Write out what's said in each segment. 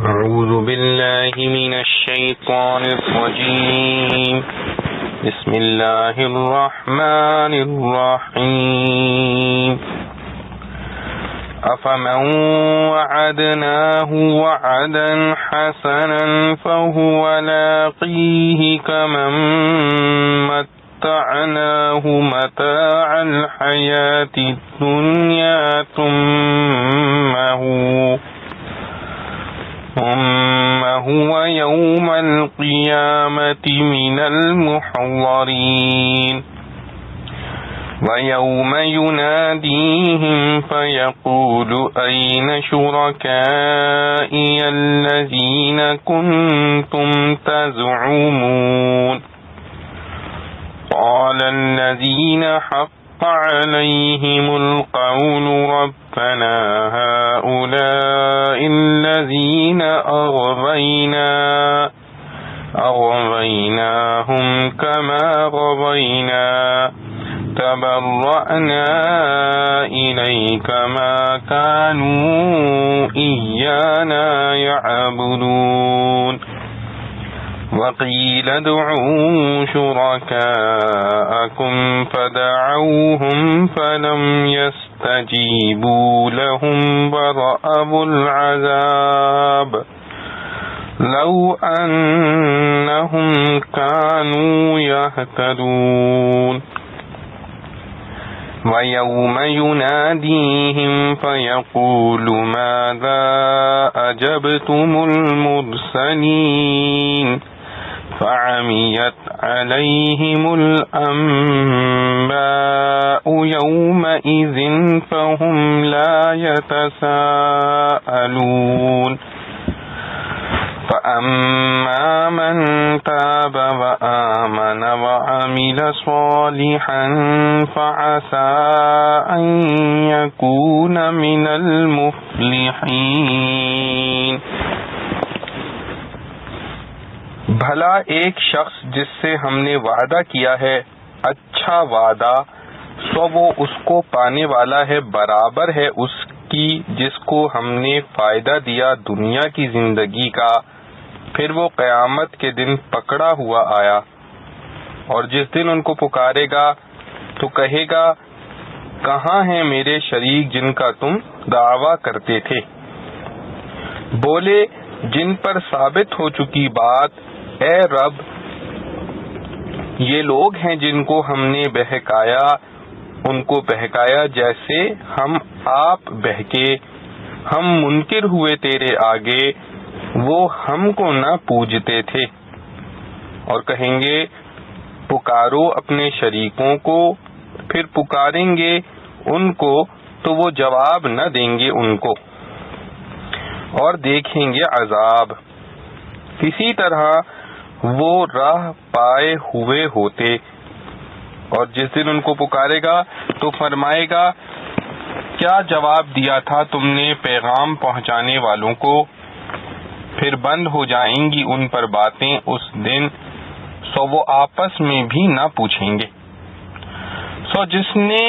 أعوذ بالله من الشيطان الرجيم بسم الله الرحمن الرحيم أفمن وعدناه وعدا حسنا فهو لاقيه كمن متعناه متاع الحياة الدنيا ثم هو يوم القيامة من المحضرين ويوم يناديهم فيقول أين شركائي الذين كنتم تزعمون قال الذين حق عليهم القول ربنا هؤلاء الذين أغويناهم كما غوينا تبرأنا إليك ما كانوا إيانا يعبدون وقيل ادعوا شركاءكم فدعوهم فلم يستجيبوا لهم ورأوا العذاب لو أنهم كانوا يهتدون ويوم يناديهم فيقول ماذا أجبتم المرسلين فعميت عليهم الأنباء يومئذ فهم لا يتساءلون فأما من تاب وآمن وعمل صالحا فعسى أن يكون من المفلحين۔ بھلا ایک شخص جس سے ہم نے وعدہ کیا ہے اچھا وعدہ، سو وہ اس کو پانے والا ہے، برابر ہے اس کی جس کو ہم نے فائدہ دیا دنیا کی زندگی کا، پھر وہ قیامت کے دن پکڑا ہوا آیا، اور جس دن ان کو پکارے گا تو کہے گا کہاں ہیں میرے شریک جن کا تم دعویٰ کرتے تھے؟ بولے جن پر ثابت ہو چکی بات، اے رب یہ لوگ ہیں جن کو ہم نے بہکایا، ان کو بہکایا جیسے ہم آپ بہکے، ہم منکر ہوئے تیرے آگے، وہ ہم کو نہ پوجتے تھے۔ اور کہیں گے پکارو اپنے شریکوں کو، پھر پکاریں گے ان کو تو وہ جواب نہ دیں گے ان کو، اور دیکھیں گے عذاب، کسی طرح وہ راہ پائے ہوئے ہوتے۔ اور جس دن ان کو پکارے گا تو فرمائے گا کیا جواب دیا تھا تم نے پیغام پہنچانے والوں کو؟ پھر بند ہو جائیں گی ان پر باتیں اس دن، سو وہ آپس میں بھی نہ پوچھیں گے۔ سو جس نے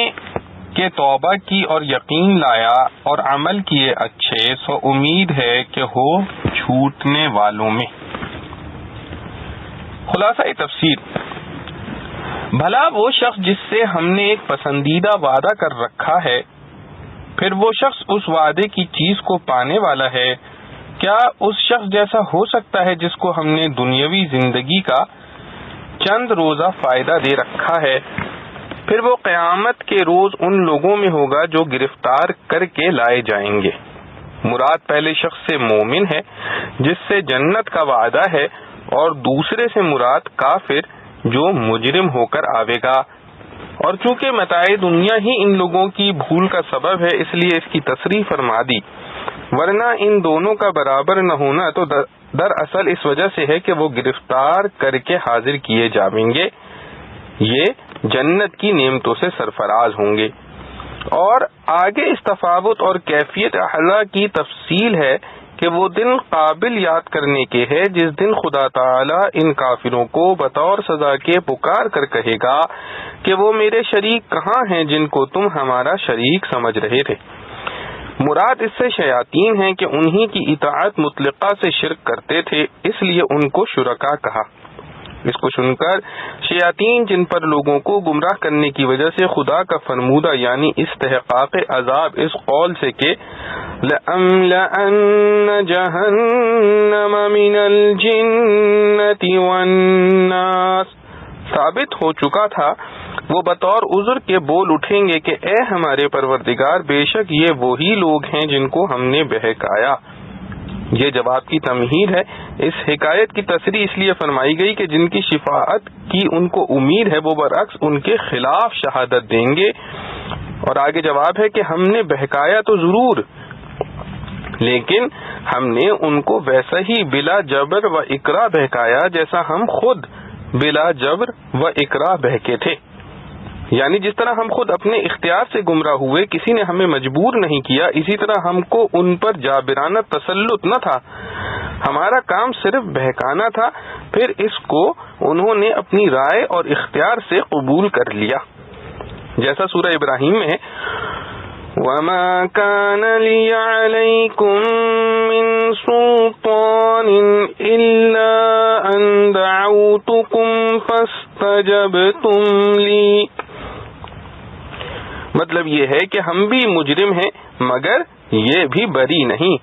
کہ توبہ کی اور یقین لایا اور عمل کیے اچھے، سو امید ہے کہ ہو چھوٹنے والوں میں۔ خلاصہ تفسیر، بھلا وہ شخص جس سے ہم نے ایک پسندیدہ وعدہ کر رکھا ہے، پھر وہ شخص اس وعدے کی چیز کو پانے والا ہے، کیا اس شخص جیسا ہو سکتا ہے جس کو ہم نے دنیاوی زندگی کا چند روزہ فائدہ دے رکھا ہے، پھر وہ قیامت کے روز ان لوگوں میں ہوگا جو گرفتار کر کے لائے جائیں گے۔ مراد پہلے شخص سے مومن ہے جس سے جنت کا وعدہ ہے، اور دوسرے سے مراد کافر جو مجرم ہو کر آئے گا۔ اور چونکہ متاع دنیا ہی ان لوگوں کی بھول کا سبب ہے، اس لیے اس کی تصریح فرما دی، ورنہ ان دونوں کا برابر نہ ہونا تو دراصل اس وجہ سے ہے کہ وہ گرفتار کر کے حاضر کیے جائیں گے، یہ جنت کی نعمتوں سے سرفراز ہوں گے۔ اور آگے اس تفاوت اور کیفیت اعلیٰ کی تفصیل ہے کہ وہ دن قابل یاد کرنے کے ہے جس دن خدا تعالی ان کافروں کو بطور سزا کے پکار کر کہے گا کہ وہ میرے شریک کہاں ہیں جن کو تم ہمارا شریک سمجھ رہے تھے؟ مراد اس سے شیاطین ہیں کہ انہی کی اطاعت مطلقہ سے شرک کرتے تھے، اس لیے ان کو شرکا کہا۔ اس کو سن کر شیاطین جن پر لوگوں کو گمراہ کرنے کی وجہ سے خدا کا فرمودہ یعنی استحقاق عذاب اس قول سے کہ لَأَمْلَأَنَّ جَهَنَّمَ مِنَ الْجِنَّةِ وَالنَّاسِ ثابت ہو چکا تھا، وہ بطور عذر کے بول اٹھیں گے کہ اے ہمارے پروردگار، بے شک یہ وہی لوگ ہیں جن کو ہم نے بہکایا۔ یہ جواب کی تمہید ہے۔ اس حکایت کی تصریح اس لیے فرمائی گئی کہ جن کی شفاعت کی ان کو امید ہے وہ برعکس ان کے خلاف شہادت دیں گے۔ اور آگے جواب ہے کہ ہم نے بہکایا تو ضرور، لیکن ہم نے ان کو ویسا ہی بلا جبر و اکراہ بہکایا جیسا ہم خود بلا جبر و اکراہ بہکے تھے، یعنی جس طرح ہم خود اپنے اختیار سے گمراہ ہوئے، کسی نے ہمیں مجبور نہیں کیا، اسی طرح ہم کو ان پر جابرانہ تسلط نہ تھا، ہمارا کام صرف بہکانا تھا، پھر اس کو انہوں نے اپنی رائے اور اختیار سے قبول کر لیا، جیسا سورہ ابراہیم میں ہے وَمَا كَانَ لِيَ عَلَيْكُمْ مِنْ سُلْطَانٍ إِلَّا أَنْ دَعَوْتُكُمْ فَاسْتَجَبْتُمْ لِي۔ مطلب یہ ہے کہ ہم بھی مجرم ہیں مگر یہ بھی بری نہیں،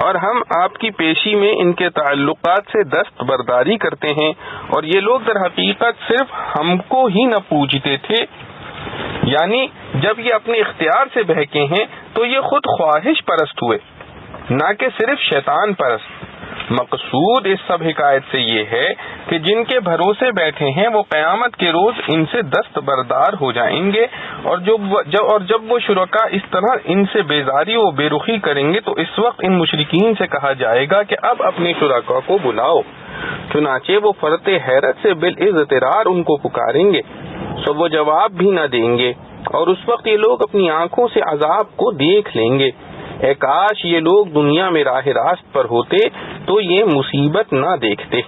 اور ہم آپ کی پیشی میں ان کے تعلقات سے دستبرداری کرتے ہیں، اور یہ لوگ در حقیقت صرف ہم کو ہی نہ پوجتے تھے، یعنی جب یہ اپنے اختیار سے بہکے ہیں تو یہ خود خواہش پرست ہوئے، نہ کہ صرف شیطان پرست۔ مقصود اس سب حکایت سے یہ ہے کہ جن کے بھروسے بیٹھے ہیں وہ قیامت کے روز ان سے دستبردار ہو جائیں گے، اور جب وہ شرکا اس طرح ان سے بیزاری و بے رخی کریں گے تو اس وقت ان مشرکین سے کہا جائے گا کہ اب اپنے شرکا کو بلاؤ، چنانچہ وہ فرط حیرت سے بالاضطرار ان کو پکاریں گے، سو وہ جواب بھی نہ دیں گے، اور اس وقت یہ لوگ اپنی آنکھوں سے عذاب کو دیکھ لیں گے۔ اے کاش یہ لوگ دنیا میں راہ راست پر ہوتے تو یہ مصیبت نہ دیکھتے۔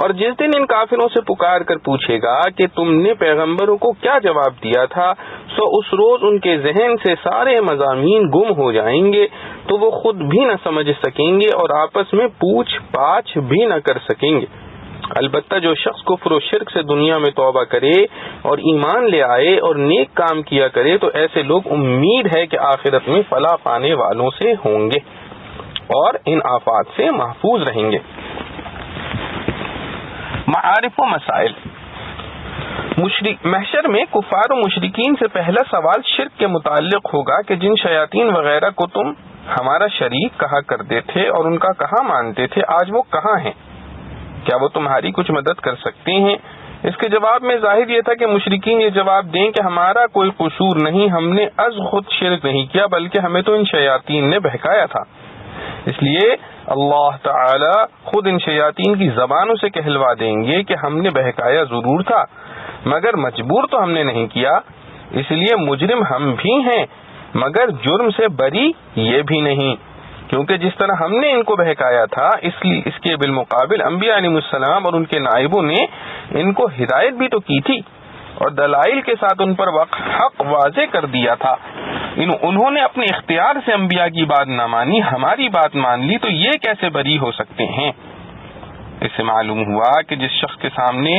اور جس دن ان کافروں سے پکار کر پوچھے گا کہ تم نے پیغمبروں کو کیا جواب دیا تھا، سو اس روز ان کے ذہن سے سارے مضامین گم ہو جائیں گے، تو وہ خود بھی نہ سمجھ سکیں گے اور آپس میں پوچھ پاچھ بھی نہ کر سکیں گے۔ البتہ جو شخص کفر و شرک سے دنیا میں توبہ کرے اور ایمان لے آئے اور نیک کام کیا کرے تو ایسے لوگ امید ہے کہ آخرت میں فلاح پانے والوں سے ہوں گے اور ان آفات سے محفوظ رہیں گے۔ معارف و مسائل۔ محشر میں کفار و مشرکین سے پہلا سوال شرک کے متعلق ہوگا کہ جن شیاطین وغیرہ کو تم ہمارا شریک کہا کرتے تھے اور ان کا کہاں مانتے تھے، آج وہ کہاں ہیں؟ کیا وہ تمہاری کچھ مدد کر سکتے ہیں؟ اس کے جواب میں ظاہر یہ تھا کہ مشرکین یہ جواب دیں کہ ہمارا کوئی قصور نہیں، ہم نے از خود شرک نہیں کیا بلکہ ہمیں تو ان شیاطین نے بہکایا تھا۔ اس لیے اللہ تعالی خود ان شیاطین کی زبانوں سے کہلوا دیں گے کہ ہم نے بہکایا ضرور تھا مگر مجبور تو ہم نے نہیں کیا، اس لیے مجرم ہم بھی ہیں مگر جرم سے بری یہ بھی نہیں، کیونکہ جس طرح ہم نے ان کو بہکایا تھا اس کے بالمقابل انبیاء علیہ السلام اور ان کے نائبوں نے ان کو ہدایت بھی تو کی تھی اور دلائل کے ساتھ ان پر حق واضح کر دیا تھا۔ انہوں نے اپنے اختیار سے انبیاء کی بات نہ مانی، ہماری بات مان لی، تو یہ کیسے بری ہو سکتے ہیں؟ اس سے معلوم ہوا کہ جس شخص کے سامنے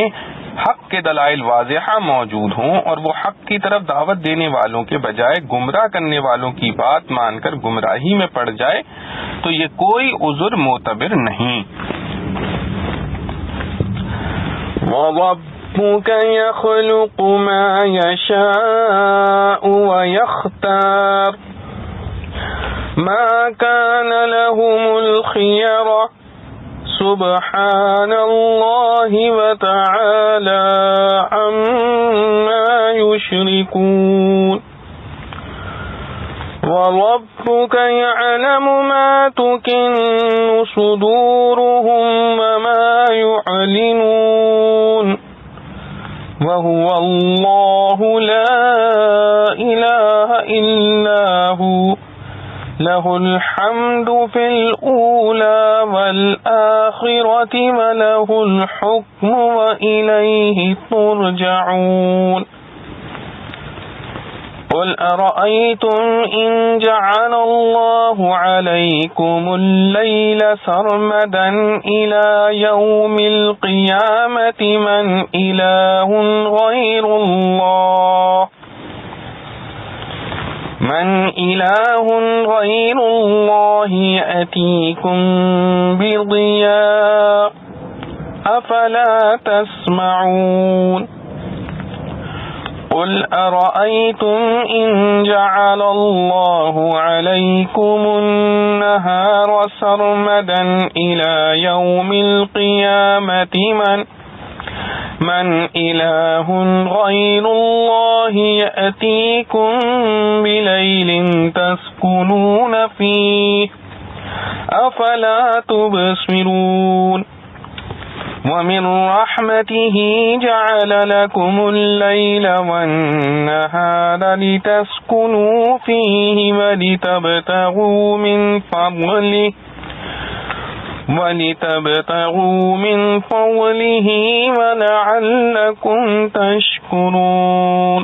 حق کے دلائل واضح موجود ہوں اور وہ حق کی طرف دعوت دینے والوں کے بجائے گمراہ کرنے والوں کی بات مان کر گمراہی میں پڑ جائے تو یہ کوئی عذر معتبر نہیں۔ وَرَبُّكَ يَخْلُقُ مَا يَشَاءُ وَيَخْتَارُ مَا كَانَ لَهُمُ الْخِيَرَةُ سبحان اللہ وتعالی عما یشرکون۔ وربک یعلم ما تکن صدورهم وما يعلنون وهو اللہ لا الہ الا هو له الحمد في الأولى والآخرة وله الحكم وإليه ترجعون۔ قل أرأيتم إن جعل الله عليكم الليل سرمدا إلى يوم القيامة من إله غير الله يأتيكم بضياء أفلا تسمعون قل أرأيتم إن جعل الله عليكم النهار سرمدا إلى يوم القيامة من إله غير الله يأتيكم بليل تسكنون فيه أفلا تبصرون ومن رحمته جعل لكم الليل والنهار لتسكنوا فيه ولتبتغوا من فضله ولعلكم تشکرون۔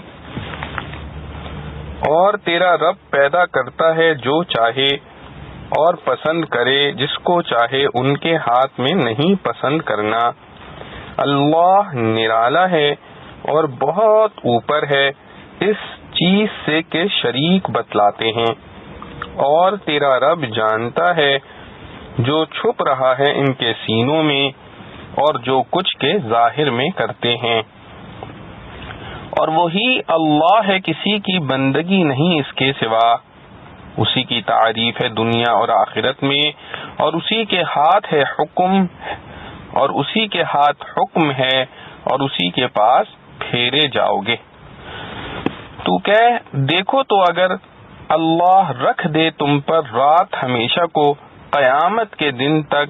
اور تیرا رب پیدا کرتا ہے جو چاہے اور پسند کرے جس کو چاہے، ان کے ہاتھ میں نہیں پسند کرنا۔ اللہ نرالا ہے اور بہت اوپر ہے اس چیز سے کہ شریک بتلاتے ہیں، اور تیرا رب جانتا ہے جو چھپ رہا ہے ان کے سینوں میں اور جو کچھ کے ظاہر میں کرتے ہیں۔ اور وہی اللہ ہے، کسی کی بندگی نہیں اس کے سوا، اسی کی تعریف ہے دنیا اور آخرت میں، اور اسی کے ہاتھ ہے حکم، اور اسی کے ہاتھ حکم ہے، اور اسی کے پاس پھیرے جاؤ گے۔ تو کہہ دیکھو تو اگر اللہ رکھ دے تم پر رات ہمیشہ کو قیامت کے دن تک،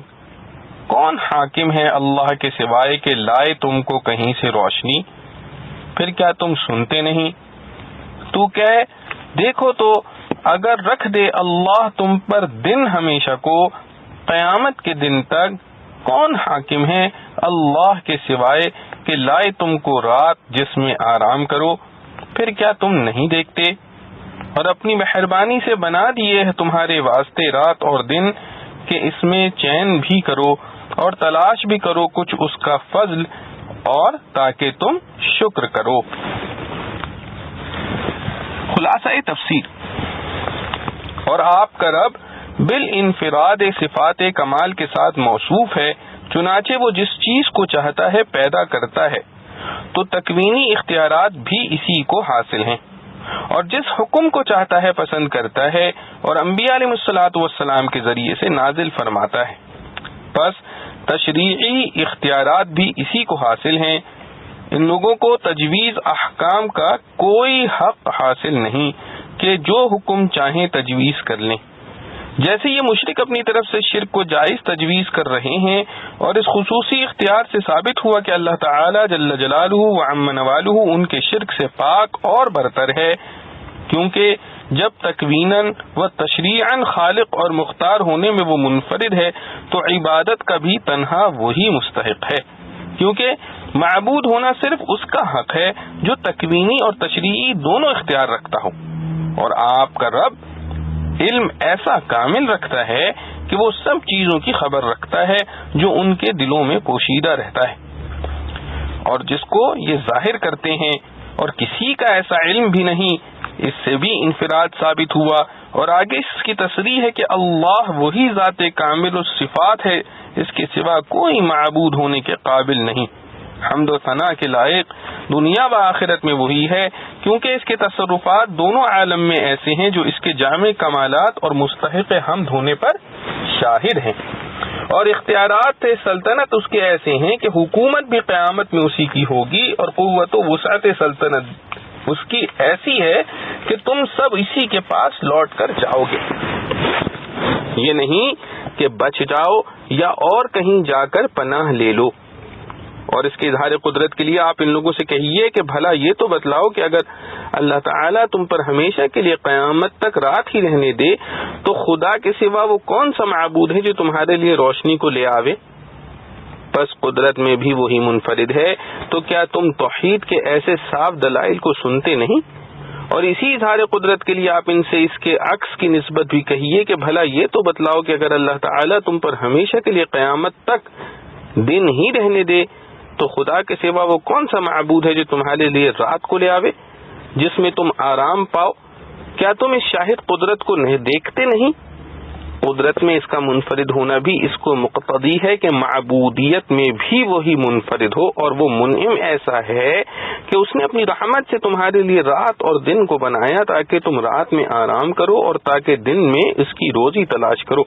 کون حاکم ہے اللہ کے سوائے کہ لائے تم کو کہیں سے روشنی؟ پھر کیا تم سنتے نہیں؟ تو کہہ دیکھو تو اگر رکھ دے اللہ تم پر دن ہمیشہ کو قیامت کے دن تک، کون حاکم ہے اللہ کے سوائے کہ لائے تم کو رات جس میں آرام کرو؟ پھر کیا تم نہیں دیکھتے؟ اور اپنی مہربانی سے بنا دیے ہے تمہارے واسطے رات اور دن کہ اس میں چین بھی کرو اور تلاش بھی کرو کچھ اس کا فضل، اور تاکہ تم شکر کرو۔ خلاصہ تفسیر۔ اور آپ کا رب بالانفراد صفات کمال کے ساتھ موصوف ہے، چنانچہ وہ جس چیز کو چاہتا ہے پیدا کرتا ہے، تو تکوینی اختیارات بھی اسی کو حاصل ہیں، اور جس حکم کو چاہتا ہے پسند کرتا ہے اور انبیاء علیہ الصلوۃ والسلام کے ذریعے سے نازل فرماتا ہے۔ پس تشریعی اختیارات بھی اسی کو حاصل ہیں۔ ان لوگوں کو تجویز احکام کا کوئی حق حاصل نہیں کہ جو حکم چاہیں تجویز کر لیں، جیسے یہ مشرک اپنی طرف سے شرک کو جائز تجویز کر رہے ہیں، اور اس خصوصی اختیار سے ثابت ہوا کہ اللہ تعالی جل جلالہ وعم نوالہ ان کے شرک سے پاک اور برتر ہے، کیونکہ جب تکویناً و تشریعاً خالق اور مختار ہونے میں وہ منفرد ہے تو عبادت کا بھی تنہا وہی مستحق ہے، کیونکہ معبود ہونا صرف اس کا حق ہے جو تکوینی اور تشریعی دونوں اختیار رکھتا ہو، اور آپ کا رب علم ایسا کامل رکھتا ہے کہ وہ سب چیزوں کی خبر رکھتا ہے جو ان کے دلوں میں پوشیدہ رہتا ہے، اور جس کو یہ ظاہر کرتے ہیں، اور کسی کا ایسا علم بھی نہیں، اس سے بھی انفراد ثابت ہوا۔ اور آگے اس کی تصریح ہے کہ اللہ وہی ذات کامل الصفات ہے، اس کے سوا کوئی معبود ہونے کے قابل نہیں۔ حمد و ثنا کے لائق دنیا و آخرت میں وہی ہے، کیونکہ اس کے تصرفات دونوں عالم میں ایسے ہیں جو اس کے جامع کمالات اور مستحق حمد ہونے پر شاہد ہیں، اور اختیارات سلطنت اس کے ایسے ہیں کہ حکومت بھی قیامت میں اسی کی ہوگی، اور قوت و وسعت سلطنت اس کی ایسی ہے کہ تم سب اسی کے پاس لوٹ کر جاؤ گے، یہ نہیں کہ بچ جاؤ یا اور کہیں جا کر پناہ لے لو۔ اور اس کے اظہار قدرت کے لیے آپ ان لوگوں سے کہیے کہ بھلا یہ تو بتلاؤ کہ اگر اللہ تعالیٰ تم پر ہمیشہ کے لیے قیامت تک رات ہی رہنے دے تو خدا کے سوا وہ کون سا معبود ہے جو تمہارے لیے روشنی کو لے آوے؟ پس قدرت میں بھی وہی منفرد ہے، تو کیا تم توحید کے ایسے صاف دلائل کو سنتے نہیں؟ اور اسی اظہار قدرت کے لیے آپ ان سے اس کے عکس کی نسبت بھی کہیے کہ بھلا یہ تو بتلاؤ کہ اگر اللہ تعالیٰ تم پر ہمیشہ کے لیے قیامت تک دن ہی رہنے دے تو خدا کے سوا وہ کون سا معبود ہے جو تمہارے لیے رات کو لے آوے جس میں تم آرام پاؤ؟ کیا تم اس شاہد قدرت کو دیکھتے نہیں؟ قدرت میں اس کا منفرد ہونا بھی اس کو مقتضی ہے کہ معبودیت میں بھی وہی منفرد ہو، اور وہ منعم ایسا ہے کہ اس نے اپنی رحمت سے تمہارے لیے رات اور دن کو بنایا تاکہ تم رات میں آرام کرو اور تاکہ دن میں اس کی روزی تلاش کرو،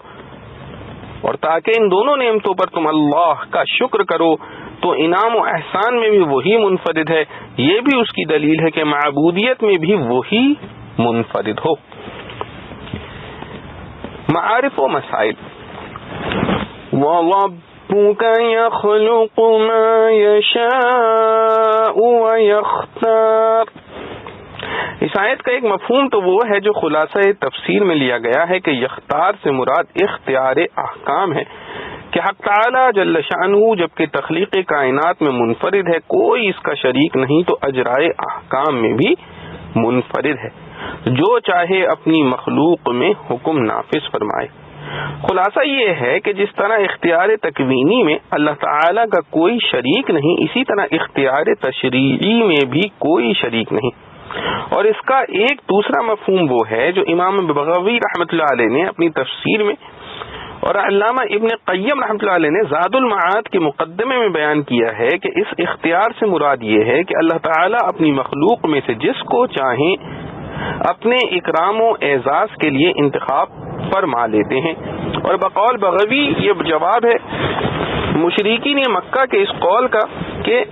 اور تاکہ ان دونوں نعمتوں پر تم اللہ کا شکر کرو۔ تو انعام و احسان میں بھی وہی منفرد ہے، یہ بھی اس کی دلیل ہے کہ معبودیت میں بھی وہی منفرد ہو۔ معارف و مسائل۔ وَرَبُّكَ يَخْلُقُ مَا يَشَاءُ وَيَخْتَارُ۔ اس آیت کا ایک مفہوم تو وہ ہے جو خلاصہ تفسیر میں لیا گیا ہے کہ یختار سے مراد اختیار احکام ہے، کہ حق تعالی جل شانہ جبکہ تخلیق کائنات میں منفرد ہے، کوئی اس کا شریک نہیں، تو اجرائے احکام میں بھی منفرد ہے، جو چاہے اپنی مخلوق میں حکم نافذ فرمائے۔ خلاصہ یہ ہے کہ جس طرح اختیار تکوینی میں اللہ تعالی کا کوئی شریک نہیں، اسی طرح اختیار تشریعی میں بھی کوئی شریک نہیں۔ اور اس کا ایک دوسرا مفہوم وہ ہے جو امام بغوی رحمۃ اللہ علیہ نے اپنی تفسیر میں اور علامہ ابن قیم رحمۃ اللہ علیہ نے زاد المعاد کے مقدمے میں بیان کیا ہے کہ اس اختیار سے مراد یہ ہے کہ اللہ تعالیٰ اپنی مخلوق میں سے جس کو چاہیں اپنے اکرام و اعزاز کے لیے انتخاب فرما لیتے ہیں۔ اور بقول بغوی یہ جواب ہے مشرکین مکہ کے اس قول کا کہ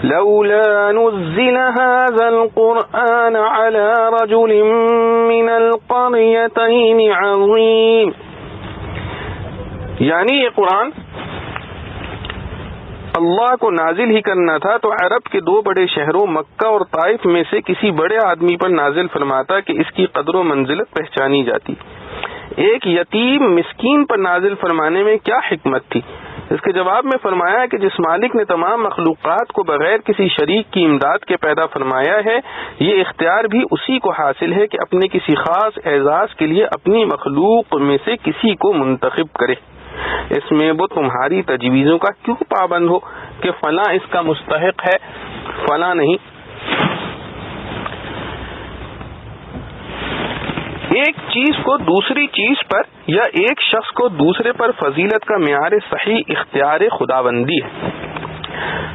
لولا نزل هذا القرآن على رجل من القريتين عظيم، یعنی یہ قرآن اللہ کو نازل ہی کرنا تھا تو عرب کے دو بڑے شہروں مکہ اور طائف میں سے کسی بڑے آدمی پر نازل فرماتا کہ اس کی قدر و منزلت پہچانی جاتی۔ ایک یتیم مسکین پر نازل فرمانے میں کیا حکمت تھی؟ اس کے جواب میں فرمایا کہ جس مالک نے تمام مخلوقات کو بغیر کسی شریک کی امداد کے پیدا فرمایا ہے، یہ اختیار بھی اسی کو حاصل ہے کہ اپنے کسی خاص اعزاز کے لیے اپنی مخلوق میں سے کسی کو منتخب کرے۔ اس میں وہ تمہاری تجویزوں کا کیوں پابند ہو کہ فلاں اس کا مستحق ہے فلاں نہیں؟ ایک چیز کو دوسری چیز پر یا ایک شخص کو دوسرے پر فضیلت کا معیار صحیح اختیار خداوندی ہے۔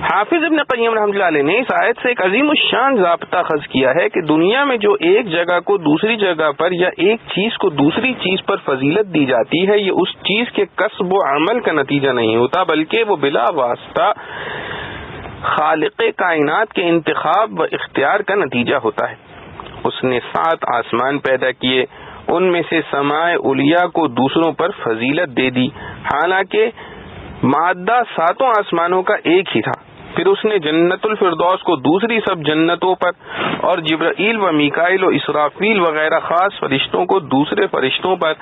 حافظ ابن قیم رحمۃ اللہ علیہ نے اس آیت سے ایک عظیم الشان ضابطہ اخذ کیا ہے کہ دنیا میں جو ایک جگہ کو دوسری جگہ پر یا ایک چیز کو دوسری چیز پر فضیلت دی جاتی ہے، یہ اس چیز کے کسب و عمل کا نتیجہ نہیں ہوتا، بلکہ وہ بلا واسطہ خالق کائنات کے انتخاب و اختیار کا نتیجہ ہوتا ہے۔ اس نے 7 آسمان پیدا کیے، ان میں سے سماء علیٰ کو دوسروں پر فضیلت دے دی، حالانکہ مادہ 7 آسمانوں کا ایک ہی تھا۔ پھر اس نے جنت الفردوس کو دوسری سب جنتوں پر اور جبرائیل و میکائیل و اسرافیل وغیرہ خاص فرشتوں کو دوسرے فرشتوں پر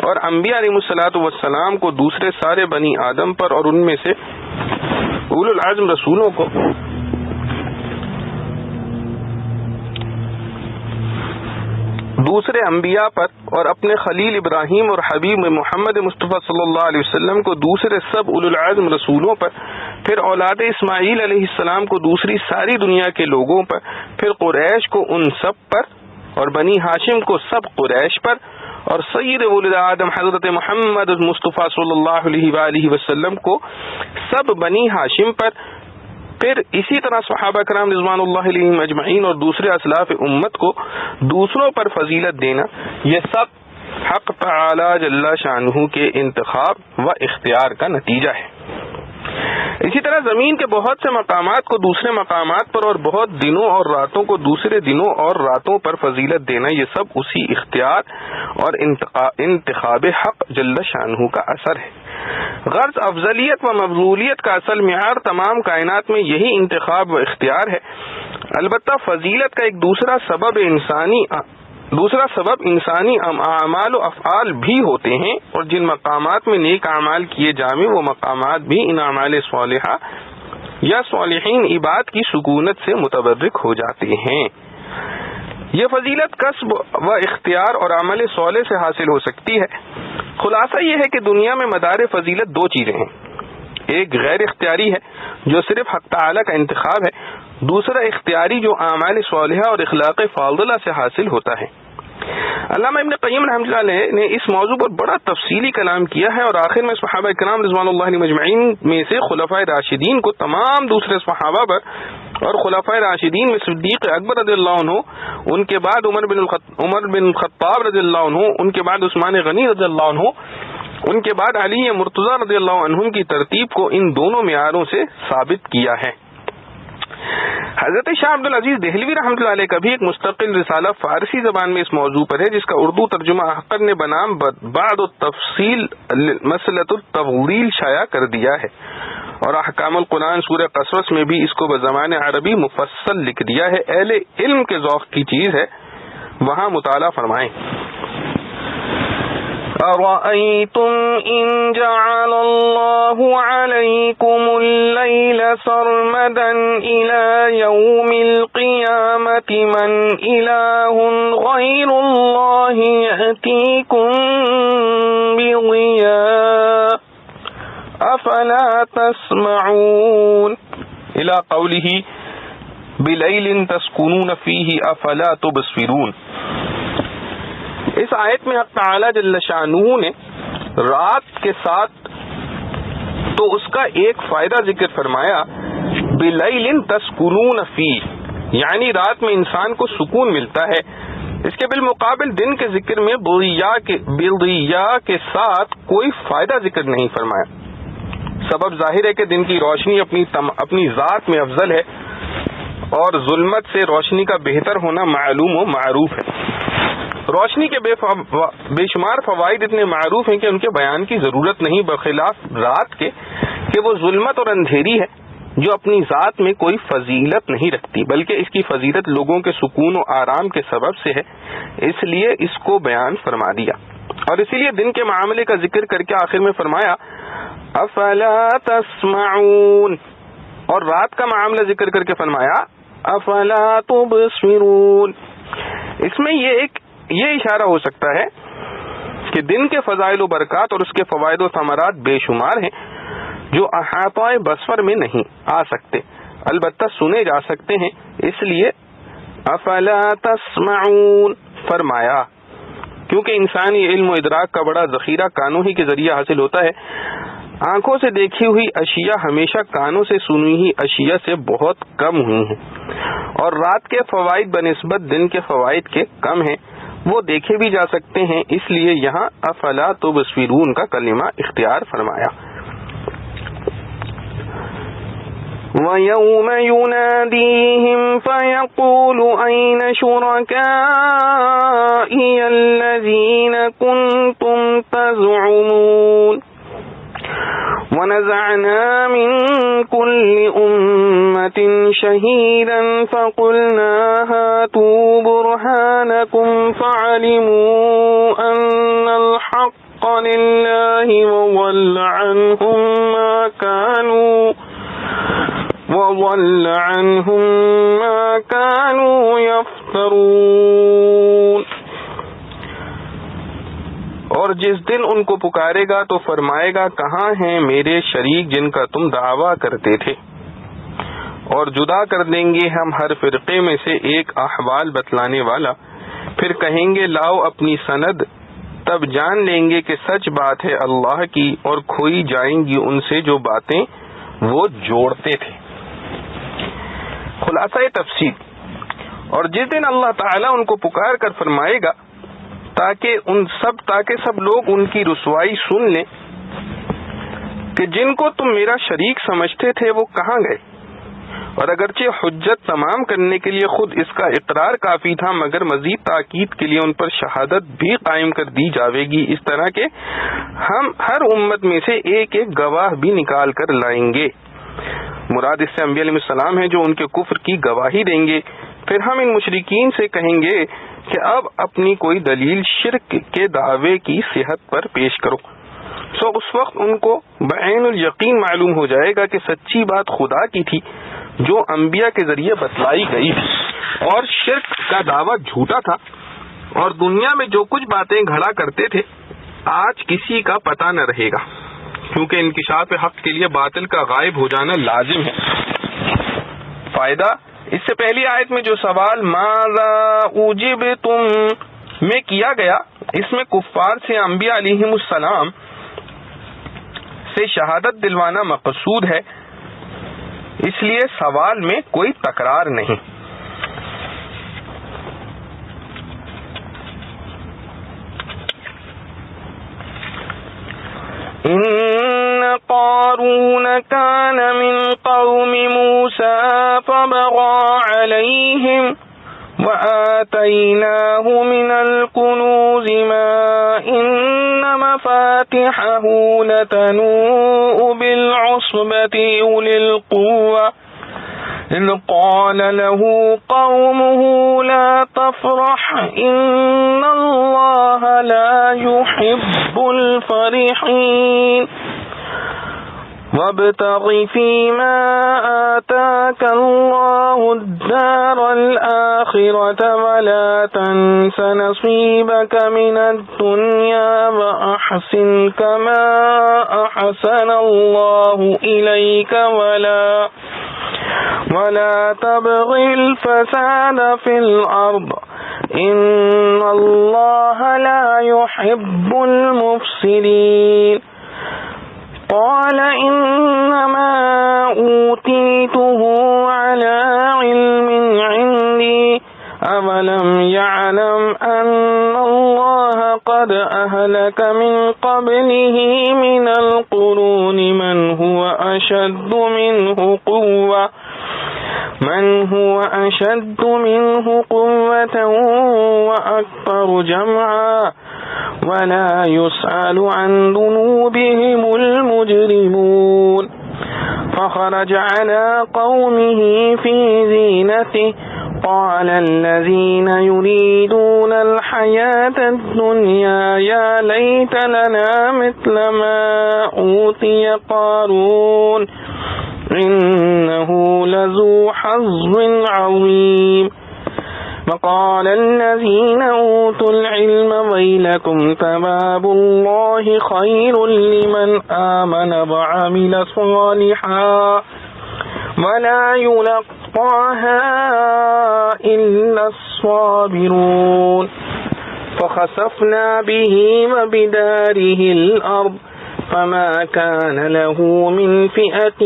اور انبیاء علیہ الصلوۃ والسلام کو دوسرے سارے بنی آدم پر اور ان میں سے اولو العزم رسولوں کو دوسرے انبیاء پر اور اپنے خلیل ابراہیم اور حبیب محمد مصطفیٰ صلی اللہ علیہ وسلم کو دوسرے سب اولو العزم رسولوں پر، پھر اولاد اسماعیل علیہ السلام کو دوسری ساری دنیا کے لوگوں پر، پھر قریش کو ان سب پر اور بنی ہاشم کو سب قریش پر، اور سید ولد آدم حضرت محمد مصطفیٰ صلی اللہ علیہ وآلہ وسلم کو سب بنی ہاشم پر، پھر اسی طرح صحابہ کرام رضوان اللہ علیہم اجمعین اور دوسرے اسلاف امت کو دوسروں پر فضیلت دینا، یہ سب حق تعالی جل شانہ کے انتخاب و اختیار کا نتیجہ ہے۔ اسی طرح زمین کے بہت سے مقامات کو دوسرے مقامات پر اور بہت دنوں اور راتوں کو دوسرے دنوں اور راتوں پر فضیلت دینا، یہ سب اسی اختیار اور انتخاب حق جل شانہ کا اثر ہے۔ غرض افضلیت و مفضولیت کا اصل معیار تمام کائنات میں یہی انتخاب و اختیار ہے۔ البتہ فضیلت کا ایک دوسرا سبب انسانی اعمال و افعال بھی ہوتے ہیں، اور جن مقامات میں نیک اعمال کیے جائیں وہ مقامات بھی ان اعمال صالحہ یا صالحین عباد کی سکونت سے متبرک ہو جاتے ہیں۔ یہ فضیلت کسب و اختیار اور عمل صالح سے حاصل ہو سکتی ہے۔ خلاصہ یہ ہے کہ دنیا میں مدار فضیلت دو چیزیں ہیں، ایک غیر اختیاری ہے جو صرف حق تعالی کا انتخاب ہے، دوسرا اختیاری جو اعمال صالحہ اور اخلاق فاضلہ سے حاصل ہوتا ہے۔ علامہ ابن قیم رحمۃ اللہ علیہ نے اس موضوع پر بڑا تفصیلی کلام کیا ہے اور آخر میں صحابہ کرام رضوان اللہ علیہم اجمعین میں سے خلفائے راشدین کو تمام دوسرے صحابہ پر اور خلفائے راشدین میں صدیق اکبر رضی اللہ عنہ، ان کے بعد عمر بن الخطاب رضی اللہ عنہ، ان کے بعد عثمان غنی رضی اللہ عنہ، ان کے بعد علی مرتضی رضی اللہ عنہم کی ترتیب کو ان دونوں معیاروں سے ثابت کیا ہے۔ حضرت شاہ عبد العزیز دہلوی رحمۃ اللہ علیہ کا بھی ایک مستقل رسالہ فارسی زبان میں اس موضوع پر ہے، جس کا اردو ترجمہ احقر نے بنام بعد التفصیل مسئلۃ التفضیل شائع کر دیا ہے، اور احکام القرآن سورہ قصص میں بھی اس کو بزبان عربی مفصل لکھ دیا ہے۔ اہل علم کے ذوق کی چیز ہے، وہاں مطالعہ فرمائیں۔ أَرَأَيْتُمْ إِنْ جَعَلَ اللَّهُ عَلَيْكُمُ اللَّيْلَ سَرْمَدًا إِلَى يَوْمِ الْقِيَامَةِ مَنْ إِلَٰهٌ غَيْرُ اللَّهِ يَأْتِيكُمْ بِضِيَاءٍ أَفَلَا تَسْمَعُونَ إِلَى قَوْلِهِ بِلَيْلٍ تَسْكُنُونَ فِيهِ أَفَلَا تُبْصِرُونَ۔ اس آیت میں حق تعالی جل شانہ نے رات کے ساتھ تو اس کا ایک فائدہ ذکر فرمایا، بِلَيْلٍ تَسْكُنُونَ فِيهِ، یعنی رات میں انسان کو سکون ملتا ہے۔ اس کے بالمقابل دن کے ذکر میں بِضِيَاء کے ساتھ کوئی فائدہ ذکر نہیں فرمایا۔ سبب ظاہر ہے کہ دن کی روشنی اپنی ذات میں افضل ہے اور ظلمت سے روشنی کا بہتر ہونا معلوم و معروف ہے۔ روشنی کے بے شمار فوائد اتنے معروف ہیں کہ ان کے بیان کی ضرورت نہیں، بخلاف رات کے کہ وہ ظلمت اور اندھیری ہے جو اپنی ذات میں کوئی فضیلت نہیں رکھتی، بلکہ اس کی فضیلت لوگوں کے سکون و آرام کے سبب سے ہے، اس لیے اس کو بیان فرما دیا۔ اور اسی لیے دن کے معاملے کا ذکر کر کے آخر میں فرمایا افلا تسمعون، اور رات کا معاملہ ذکر کر کے فرمایا افلا تبصرون۔ اس میں یہ اشارہ ہو سکتا ہے کہ دن کے فضائل و برکات اور اس کے فوائد و ثمرات بے شمار ہیں جو احاطہ بصر میں نہیں آ سکتے، البتہ سنے جا سکتے ہیں، اس لیے افلا تسمعون فرمایا، کیونکہ انسانی علم و ادراک کا بڑا ذخیرہ کانوں ہی کے ذریعے حاصل ہوتا ہے۔ آنکھوں سے دیکھی ہوئی اشیاء ہمیشہ کانوں سے سنی ہوئی اشیاء سے بہت کم ہوئی ہیں، اور رات کے فوائد بنسبت دن کے فوائد کے کم ہیں، وہ دیکھے بھی جا سکتے ہیں، اس لیے یہاں افلا تبصرون کا کلمہ اختیار فرمایا۔ وَيَوْمَ يُنَادِيهِمْ فَيَقُولُ أَيْنَ شُرَكَائِيَ الَّذِينَ كُنتُمْ تَزْعُمُونَ وَنَزَعْنَا مِن كُلِّ أُمَّةٍ شَهِيدًا فَقُلْنَا هَاتُوا بُرْهَانَكُمْ فَعَلِمُوا أَنَّ الْحَقَّ لِلَّهِ وَضَلَّ عَنْهُمْ مَا كَانُوا يَفْتَرُونَ۔ اور جس دن ان کو پکارے گا تو فرمائے گا کہاں ہیں میرے شریک جن کا تم دعویٰ کرتے تھے، اور جدا کر دیں گے ہم ہر فرقے میں سے ایک احوال بتلانے والا، پھر کہیں گے لاؤ اپنی سند، تب جان لیں گے کہ سچ بات ہے اللہ کی، اور کھوئی جائیں گی ان سے جو باتیں وہ جوڑتے تھے۔ خلاصہ تفصیل، اور جس دن اللہ تعالیٰ ان کو پکار کر فرمائے گا تاکہ سب لوگ ان کی رسوائی سن لیں کہ جن کو تم میرا شریک سمجھتے تھے وہ کہاں گئے، اور اگرچہ حجت تمام کرنے کے لیے خود اس کا اقرار کافی تھا، مگر مزید تاکید کے لیے ان پر شہادت بھی قائم کر دی جاوے گی، اس طرح کہ ہم ہر امت میں سے ایک ایک گواہ بھی نکال کر لائیں گے۔ مراد اس سے انبیاء علیہ السلام ہیں جو ان کے کفر کی گواہی دیں گے۔ پھر ہم ان مشرکین سے کہیں گے کہ اب اپنی کوئی دلیل شرک کے دعوے کی صحت پر پیش کرو، اس وقت ان کو بعین الیقین معلوم ہو جائے گا کہ سچی بات خدا کی تھی جو انبیاء کے ذریعے بتلائی گئی تھی۔ اور شرک کا دعویٰ جھوٹا تھا، اور دنیا میں جو کچھ باتیں گھڑا کرتے تھے آج کسی کا پتہ نہ رہے گا، کیونکہ انکشاف حق کے لیے باطل کا غائب ہو جانا لازم ہے۔ فائدہ، اس سے پہلی آیت میں جو سوال ماذا اجبتم میں کیا گیا، اس میں کفار سے انبیاء علیہم السلام سے شہادت دلوانا مقصود ہے، اس لیے سوال میں کوئی تکرار نہیں۔ ان قارون كان من قوم موسى فبغى عليهم وآتيناه من الكنوز ما إن مفاتحه لتنوء بالعصبة أولي القوة إذ قال له قومه لا تفرح إن الله لا يحب الفرحين وابتغ فيما آتاك الله الدار الآخرة ولا تنس نصيبك من الدنيا وأحسن كما أحسن الله إليك ولا تبغ الفساد في الأرض إن الله لا يحب المفسدين قال إنما أوتيته على علم عندي أولم يعلم أن الله قد أهلك من قبله من القرون من هو أشد منه قوة وأكثر جمعا ولا يسأل عن ذنوبهم المجرمون فخرج على قومه في زينته قال الذين يريدون الحياة الدنيا يا ليت لنا مثل ما أوتي قارون إنه لذو حظ عظيم وقال الذين أوتوا العلم ويلكم ثواب الله خير لمن آمن وعمل صالحا ولا يلقاها إلا الصابرون فخسفنا به وبداره الأرض فما كان له من فئة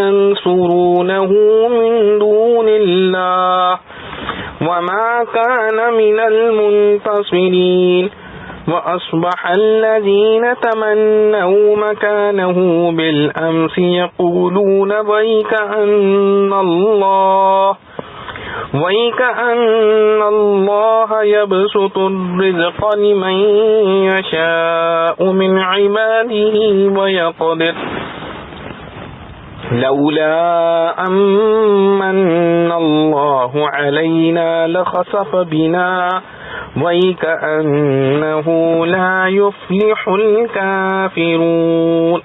ينصرونه من دون الله وما كان من المنتصرين وأصبح الذين تمنوا مكانه بالأمس يقولون ويكأن الله يبسط الرزق لمن يشاء من عباده ويقدر لولا أمن الله علينا لخسف بنا وَيْكَأَنَّهُ لَا يُفْلِحُ الْكَافِرُونَ۔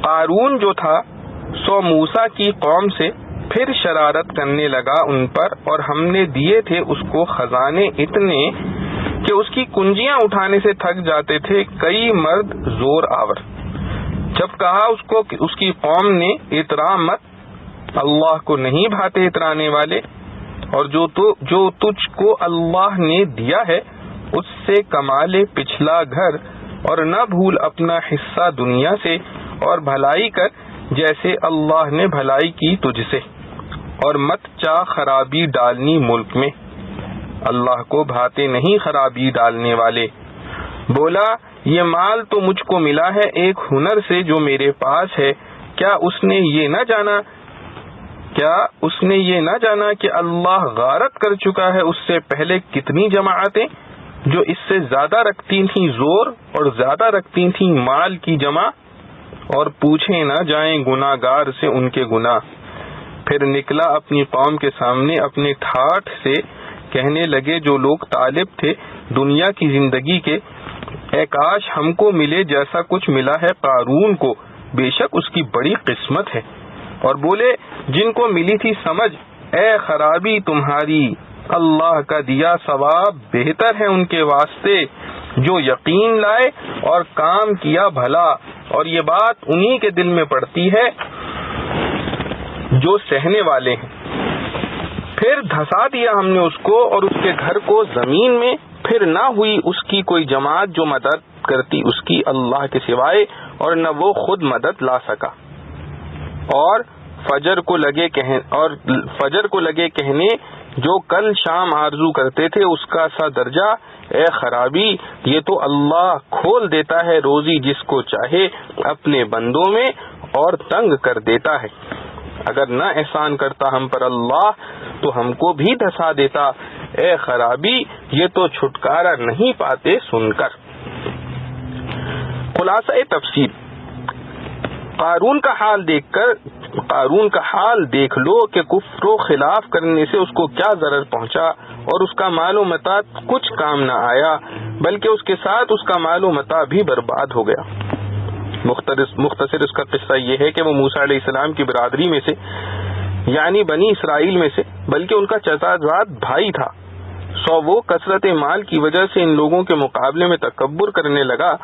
قارون جو تھا سو موسیٰ کی قوم سے پھر شرارت کرنے لگا ان پر، اور ہم نے دیے تھے اس کو خزانے اتنے کہ اس کی کنجیاں اٹھانے سے تھک جاتے تھے کئی مرد زور آور۔ جب کہا اس کو کہ اس کی قوم نے اترا مت، اللہ کو نہیں بھاتے اترانے والے، اور جو تجھ کو اللہ نے دیا ہے اس سے کما لے پچھلا گھر، اور نہ بھول اپنا حصہ دنیا سے، اور بھلائی کر جیسے اللہ نے بھلائی کی تجھ سے، اور مت چاہ خرابی ڈالنی ملک میں، اللہ کو بھاتے نہیں خرابی ڈالنے والے۔ بولا یہ مال تو مجھ کو ملا ہے ایک ہنر سے جو میرے پاس ہے، کیا اس نے یہ نہ جانا کہ اللہ غارت کر چکا ہے اس سے پہلے کتنی جماعتیں جو اس سے زیادہ رکھتی تھیں زور اور زیادہ رکھتی تھیں مال کی جمع، اور پوچھے نہ جائیں گناہ گار سے ان کے گناہ۔ پھر نکلا اپنی قوم کے سامنے اپنے ٹھاٹھ سے، کہنے لگے جو لوگ طالب تھے دنیا کی زندگی کے، اے کاش ہم کو ملے جیسا کچھ ملا ہے قارون کو، بے شک اس کی بڑی قسمت ہے۔ اور بولے جن کو ملی تھی سمجھ، اے خرابی تمہاری، اللہ کا دیا ثواب بہتر ہے ان کے واسطے جو یقین لائے اور کام کیا بھلا، اور یہ بات انہی کے دل میں پڑتی ہے جو سہنے والے ہیں۔ پھر دھسا دیا ہم نے اس کو اور اس کے گھر کو زمین میں، پھر نہ ہوئی اس کی کوئی جماعت جو مدد کرتی اس کی اللہ کے سوائے، اور نہ وہ خود مدد لا سکا۔ اور فجر کو لگے کہنے جو کل شام آرزو کرتے تھے اس کا سا درجہ، اے خرابی یہ تو اللہ کھول دیتا ہے روزی جس کو چاہے اپنے بندوں میں اور تنگ کر دیتا ہے۔ اگر نہ احسان کرتا ہم پر اللہ تو ہم کو بھی دھسا دیتا، اے خرابی یہ تو چھٹکارا نہیں پاتے سن کر۔ خلاصہ تفسیر، قارون کا حال دیکھ لو کہ کفر و خلاف کرنے سے اس کو کیا ضرر پہنچا، اور اس کا مال و متاع کچھ کام نہ آیا بلکہ اس کے ساتھ اس کا مال و متاع بھی برباد ہو گیا۔ مختصر اس کا قصہ یہ ہے کہ وہ موسیٰ علیہ السلام کی برادری میں سے، یعنی بنی اسرائیل میں سے، بلکہ ان کا چچا زاد بھائی تھا، سو وہ کثرت مال کی وجہ سے ان لوگوں کے مقابلے میں تکبر کرنے لگا،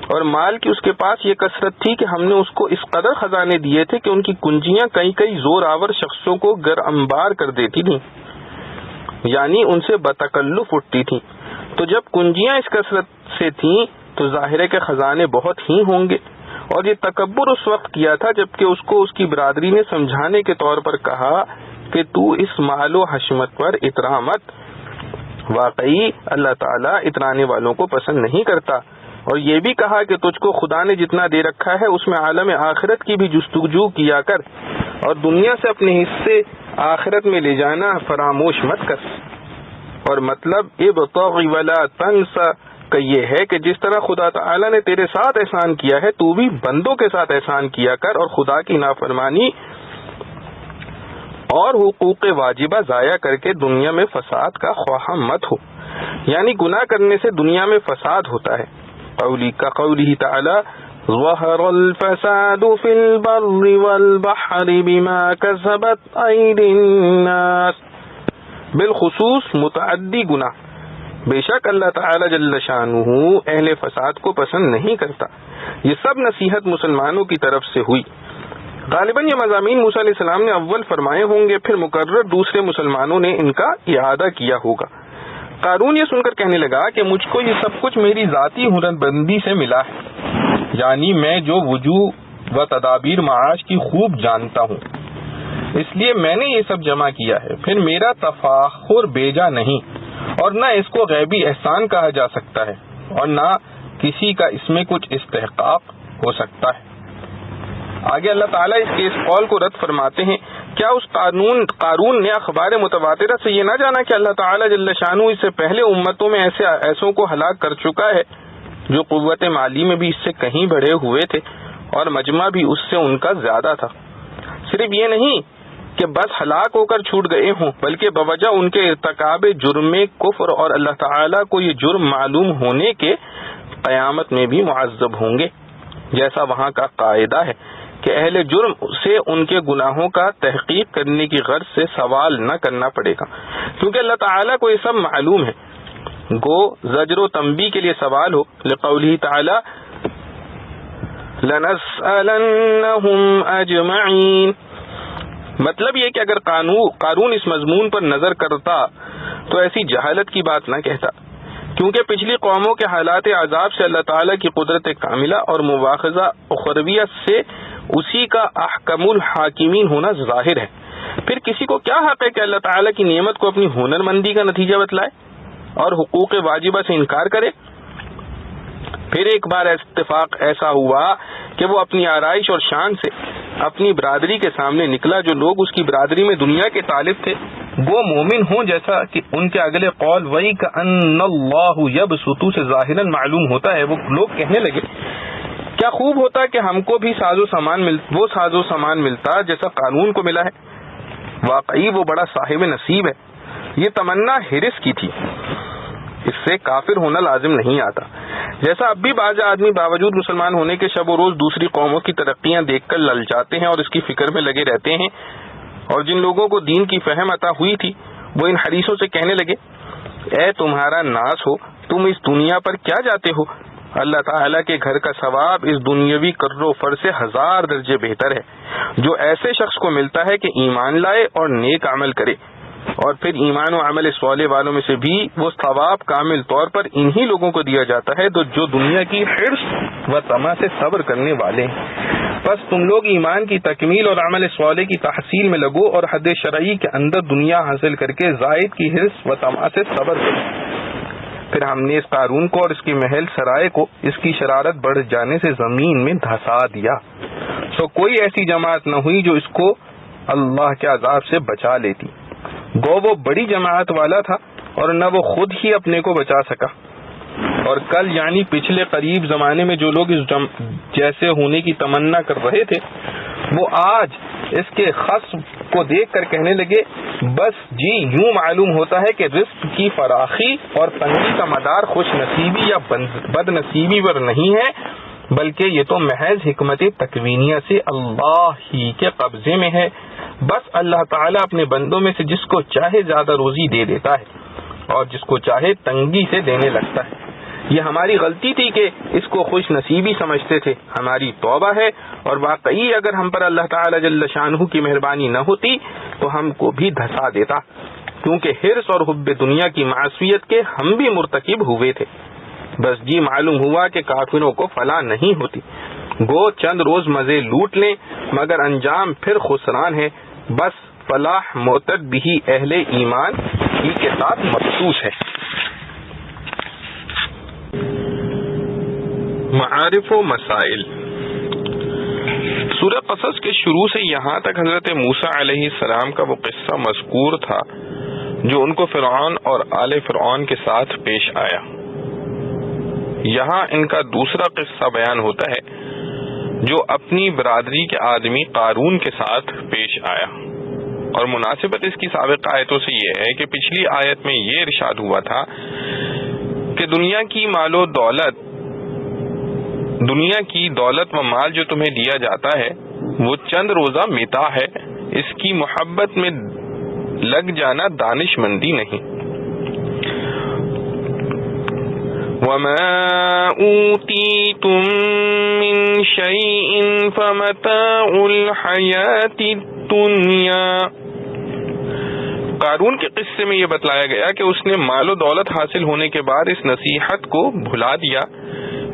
اور مال کی اس کے پاس یہ کثرت تھی کہ ہم نے اس کو اس قدر خزانے دیے تھے کہ ان کی کنجیاں کئی زور آور شخصوں کو گر انبار کر دیتی تھیں، یعنی ان سے بتکلف اٹھتی تھیں۔ تو جب کنجیاں اس کثرت سے تھیں تو ظاہر ہے کہ خزانے بہت ہی ہوں گے، اور یہ تکبر اس وقت کیا تھا جبکہ اس کو اس کی برادری نے سمجھانے کے طور پر کہا کہ تو اس مال و حشمت پر اترا مت، واقعی اللہ تعالیٰ اترانے والوں کو پسند نہیں کرتا، اور یہ بھی کہا کہ تجھ کو خدا نے جتنا دے رکھا ہے اس میں عالم آخرت کی بھی جستجو کیا کر، اور دنیا سے اپنے حصے آخرت میں لے جانا فراموش مت کر۔ اور مطلب ابتغ ولا تنس کا یہ ہے کہ جس طرح خدا تعالی نے تیرے ساتھ احسان کیا ہے تو بھی بندوں کے ساتھ احسان کیا کر، اور خدا کی نافرمانی اور حقوق واجبہ ضائع کر کے دنیا میں فساد کا خواہاں مت ہو، یعنی گناہ کرنے سے دنیا میں فساد ہوتا ہے۔ قوله تعالی ظہر الفساد فی البر والبحر بما کسبت ایدی الناس، بالخصوص متعدی گناہ۔ بے شک اللہ تعالی جل شانہ اہل فساد کو پسند نہیں کرتا۔ یہ سب نصیحت مسلمانوں کی طرف سے ہوئی۔ غالباً یہ مضامین موسیٰ علیہ السلام نے اول فرمائے ہوں گے، پھر مقرر دوسرے مسلمانوں نے ان کا اعادہ کیا ہوگا۔ قارون یہ سن کر کہنے لگا کہ مجھ کو یہ سب کچھ میری ذاتی ہنر بندی سے ملا ہے، یعنی میں جو وجوہ و تدابیر معاش کی خوب جانتا ہوں، اس لیے میں نے یہ سب جمع کیا ہے۔ پھر میرا تفاخر بیجا نہیں، اور نہ اس کو غیبی احسان کہا جا سکتا ہے، اور نہ کسی کا اس میں کچھ استحقاق ہو سکتا ہے۔ آگے اللہ تعالیٰ اس کے اس قول کو رد فرماتے ہیں، کیا اس قارون نے اخبار متواترہ سے یہ نہ جانا کہ اللہ تعالیٰ جل شانہ اس سے پہلے امتوں میں ایسوں کو ہلاک کر چکا ہے جو قوت مالی میں بھی اس سے کہیں بڑھے ہوئے تھے اور مجمع بھی اس سے ان کا زیادہ تھا۔ صرف یہ نہیں کہ بس ہلاک ہو کر چھوٹ گئے ہوں، بلکہ بوجہ ان کے ارتکاب جرم کفر اور اللہ تعالیٰ کو یہ جرم معلوم ہونے کے قیامت میں بھی معذب ہوں گے، جیسا وہاں کا قاعدہ ہے کہ اہل جرم سے ان کے گناہوں کا تحقیق کرنے کی غرض سے سوال نہ کرنا پڑے گا، کیونکہ اللہ تعالیٰ کو یہ سب معلوم ہے۔ گو زجر و تنبیہ کے لیے سوال ہو، لقولہ تعالی لنسألنہم اجمعین، مطلب یہ کہ اگر قارون اس مضمون پر نظر کرتا تو ایسی جہالت کی بات نہ کہتا، کیونکہ پچھلی قوموں کے حالات عذاب سے اللہ تعالیٰ کی قدرت کاملہ اور مواخذہ اخرویہ سے اسی کا احکم الحاکمین ہونا ظاہر ہے۔ پھر کسی کو کیا حق ہے کہ اللہ تعالیٰ کی نعمت کو اپنی ہنر مندی کا نتیجہ بتلائے اور حقوق واجبہ سے انکار کرے؟ پھر ایک بار اتفاق ایسا ہوا کہ وہ اپنی آرائش اور شان سے اپنی برادری کے سامنے نکلا، جو لوگ اس کی برادری میں دنیا کے طالب تھے وہ مومن ہوں، جیسا کہ ان کے اگلے قول وہی کأن اللہ یبسط سے ظاہراً معلوم ہوتا ہے۔ وہ لوگ کہنے لگے کیا خوب ہوتا کہ ہم کو بھی ساز و سامان ملتا جیسا قانون کو ملا ہے، واقعی وہ بڑا صاحب نصیب ہے۔ یہ تمنا ہرس کی تھی، اس سے کافر ہونا لازم نہیں آتا۔ جیسا اب بھی بعض آدمی باوجود مسلمان ہونے کے شب و روز دوسری قوموں کی ترقیاں دیکھ کر للچاتے ہیں اور اس کی فکر میں لگے رہتے ہیں، اور جن لوگوں کو دین کی فہم عطا ہوئی تھی وہ ان حدیثوں سے کہنے لگے، اے تمہارا ناس ہو، تم اس دنیا پر کیا جاتے ہو؟ اللہ تعالیٰ کے گھر کا ثواب اس دنیاوی کر و فر سے 1000 درجے بہتر ہے، جو ایسے شخص کو ملتا ہے کہ ایمان لائے اور نیک عمل کرے، اور پھر ایمان و عمل صالح والوں میں سے بھی وہ ثواب کامل طور پر انہی لوگوں کو دیا جاتا ہے جو دنیا کی حرص و طمع سے صبر کرنے والے ہیں۔ بس تم لوگ ایمان کی تکمیل اور عمل صالح کی تحصیل میں لگو اور حد شرعی کے اندر دنیا حاصل کر کے زائد کی حرص و طمع سے صبر کرو۔ پھر ہم نے اس قارون کو اور اس کی محل سرائے کو اس کی شرارت بڑھ جانے سے زمین میں دھسا دیا، سو کوئی ایسی جماعت نہ ہوئی جو اس کو اللہ کے عذاب سے بچا لیتی۔ گو وہ بڑی جماعت والا تھا اور نہ وہ خود ہی اپنے کو بچا سکا، اور کل یعنی پچھلے قریب زمانے میں جو لوگ اس جیسے ہونے کی تمنا کر رہے تھے وہ آج اس کے خصم کو دیکھ کر کہنے لگے، بس جی یوں معلوم ہوتا ہے کہ رزق کی فراخی اور تنگی کا مدار خوش نصیبی یا بد نصیبی پر نہیں ہے، بلکہ یہ تو محض حکمت تکوینیہ سے اللہ ہی کے قبضے میں ہے۔ بس اللہ تعالیٰ اپنے بندوں میں سے جس کو چاہے زیادہ روزی دے دیتا ہے اور جس کو چاہے تنگی سے دینے لگتا ہے۔ یہ ہماری غلطی تھی کہ اس کو خوش نصیبی سمجھتے تھے، ہماری توبہ ہے، اور واقعی اگر ہم پر اللہ تعالیٰ جل شانہ کی مہربانی نہ ہوتی تو ہم کو بھی دھسا دیتا، کیونکہ حرص اور حب دنیا کی معصیت کے ہم بھی مرتکب ہوئے تھے۔ بس جی معلوم ہوا کہ کافروں کو فلاح نہیں ہوتی، گو چند روز مزے لوٹ لیں مگر انجام پھر خسران ہے۔ بس فلاح معتد بھی اہل ایمان ہی کے ساتھ مخصوص ہے۔ معارف و مسائل۔ سورہ قصص کے شروع سے یہاں تک حضرت موسیٰ علیہ السلام کا وہ قصہ مذکور تھا جو ان کو فرعون اور آل فرعون کے ساتھ پیش آیا۔ یہاں ان کا دوسرا قصہ بیان ہوتا ہے جو اپنی برادری کے آدمی قارون کے ساتھ پیش آیا، اور مناسبت اس کی سابقہ آیتوں سے یہ ہے کہ پچھلی آیت میں یہ ارشاد ہوا تھا کہ دنیا کی دولت و مال جو تمہیں دیا جاتا ہے وہ چند روزہ متاع ہے، اس کی محبت میں لگ جانا دانش مندی نہیں۔ وَمَا أُوتِيتُم مِّن شَيْءٍ فَمَتَاعُ الْحَيَاةِ الدُّنْيَا۔ قارون کے قصے میں یہ بتلایا گیا کہ اس نے مال و دولت حاصل ہونے کے بعد اس نصیحت کو بھلا دیا،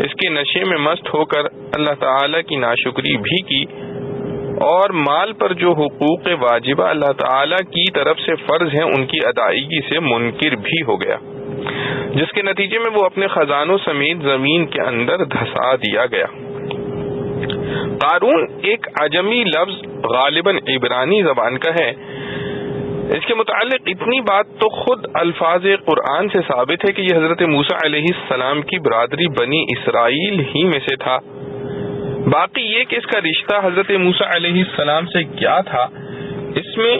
اس کے نشے میں مست ہو کر اللہ تعالی کی ناشکری بھی کی، اور مال پر جو حقوق واجبہ اللہ تعالی کی طرف سے فرض ہیں ان کی ادائیگی سے منکر بھی ہو گیا، جس کے نتیجے میں وہ اپنے خزانوں سمیت زمین کے اندر دھسا دیا گیا۔ قارون ایک عجمی لفظ غالباً عبرانی زبان کا ہے۔ اس کے متعلق اتنی بات تو خود الفاظ قرآن سے ثابت ہے کہ یہ حضرت موسیٰ علیہ السلام کی برادری بنی اسرائیل ہی میں سے تھا۔ باقی یہ کہ اس کا رشتہ حضرت موسیٰ علیہ السلام سے کیا تھا، اس میں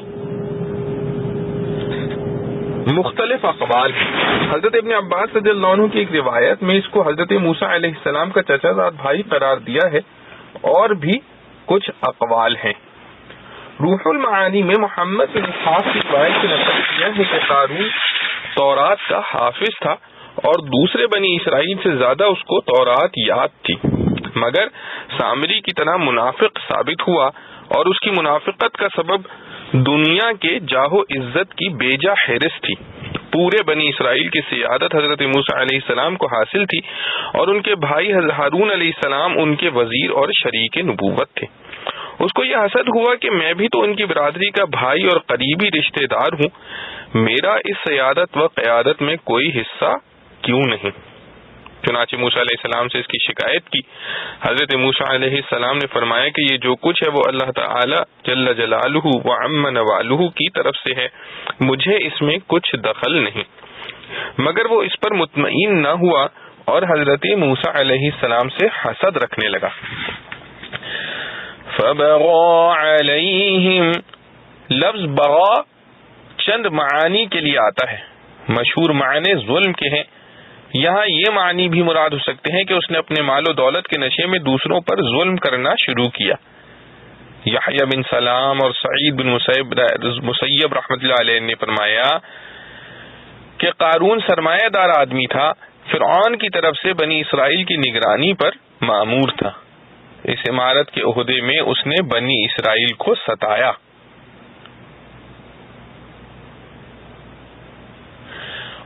مختلف اقوال ہیں۔ حضرت ابن عباس رضی اللہ عنہ کی ایک روایت میں اس کو حضرت موسیٰ علیہ السلام کا چچا زاد بھائی قرار دیا ہے، اور بھی کچھ اقوال ہیں۔ روح المعانی میں محمد بن اسحاق کی روایت سے نقل کیا ہے کہ قارون تورات کا حافظ تھا اور دوسرے بنی اسرائیل سے زیادہ اس کو تورات یاد تھی، مگر سامری کی طرح منافق ثابت ہوا، اور اس کی منافقت کا سبب دنیا کے جاہ و عزت کی بیجا حرص تھی۔ پورے بنی اسرائیل کی سیادت حضرت موسیٰ علیہ السلام کو حاصل تھی، اور ان کے بھائی ہارون علیہ السلام ان کے وزیر اور شریک نبوت تھے۔ اس کو یہ حسد ہوا کہ میں بھی تو ان کی برادری کا بھائی اور قریبی رشتہ دار ہوں، میرا اس سیادت و قیادت میں کوئی حصہ کیوں نہیں؟ چنانچہ موسیٰ علیہ السلام سے اس کی شکایت کی۔ حضرت موسیٰ علیہ السلام نے فرمایا کہ یہ جو کچھ ہے وہ اللہ تعالی جل جلالہ و عم نوالہ کی طرف سے ہے، مجھے اس میں کچھ دخل نہیں۔ مگر وہ اس پر مطمئن نہ ہوا اور حضرت موسیٰ علیہ السلام سے حسد رکھنے لگا۔ فَبَغَى عَلَيْهِمْ، لفظ بغا چند معانی کے لیے آتا ہے، مشہور معنی ظلم کے ہیں۔ یہاں یہ معنی بھی مراد ہو سکتے ہیں کہ اس نے اپنے مال و دولت کے نشے میں دوسروں پر ظلم کرنا شروع کیا۔ یحییٰ بن سلام اور سعید بن مسیب رحمۃ اللہ علیہ نے فرمایا کہ قارون سرمایہ دار آدمی تھا، فرعون کی طرف سے بنی اسرائیل کی نگرانی پر مامور تھا۔ اس عمارت کے عہدے میں اس نے بنی اسرائیل کو ستایا۔